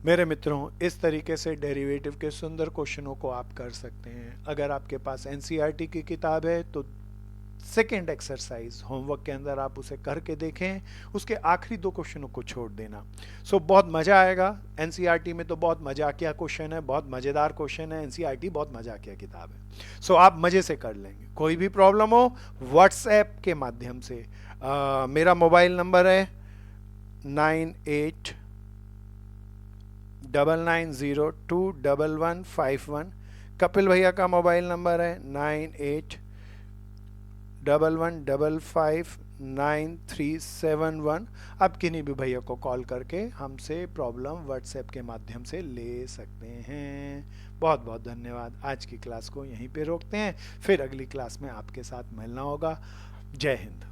मेरे मित्रों। इस तरीके से डेरिवेटिव के सुंदर क्वेश्चनों को आप कर सकते हैं। अगर आपके पास एनसीईआरटी की किताब है तो सेकेंड एक्सरसाइज होमवर्क के अंदर आप उसे करके देखें, उसके आखिरी 2 क्वेश्चनों को छोड़ देना। सो बहुत मजा आएगा। एनसीईआरटी में तो बहुत मजाकिया क्वेश्चन है, बहुत मजेदार क्वेश्चन है। एनसीईआरटी बहुत मजाकिया किताब है। सो आप मजे से कर लेंगे। कोई भी प्रॉब्लम हो व्हाट्सएप के माध्यम से, मेरा मोबाइल नंबर है 9899021151। कपिल भैया का मोबाइल नंबर है 9811559371। आप किन्हीं भी भैया को कॉल करके हमसे प्रॉब्लम व्हाट्सएप के माध्यम से ले सकते हैं। बहुत बहुत धन्यवाद। आज की क्लास को यहीं पे रोकते हैं, फिर अगली क्लास में आपके साथ मिलना होगा। जय हिंद।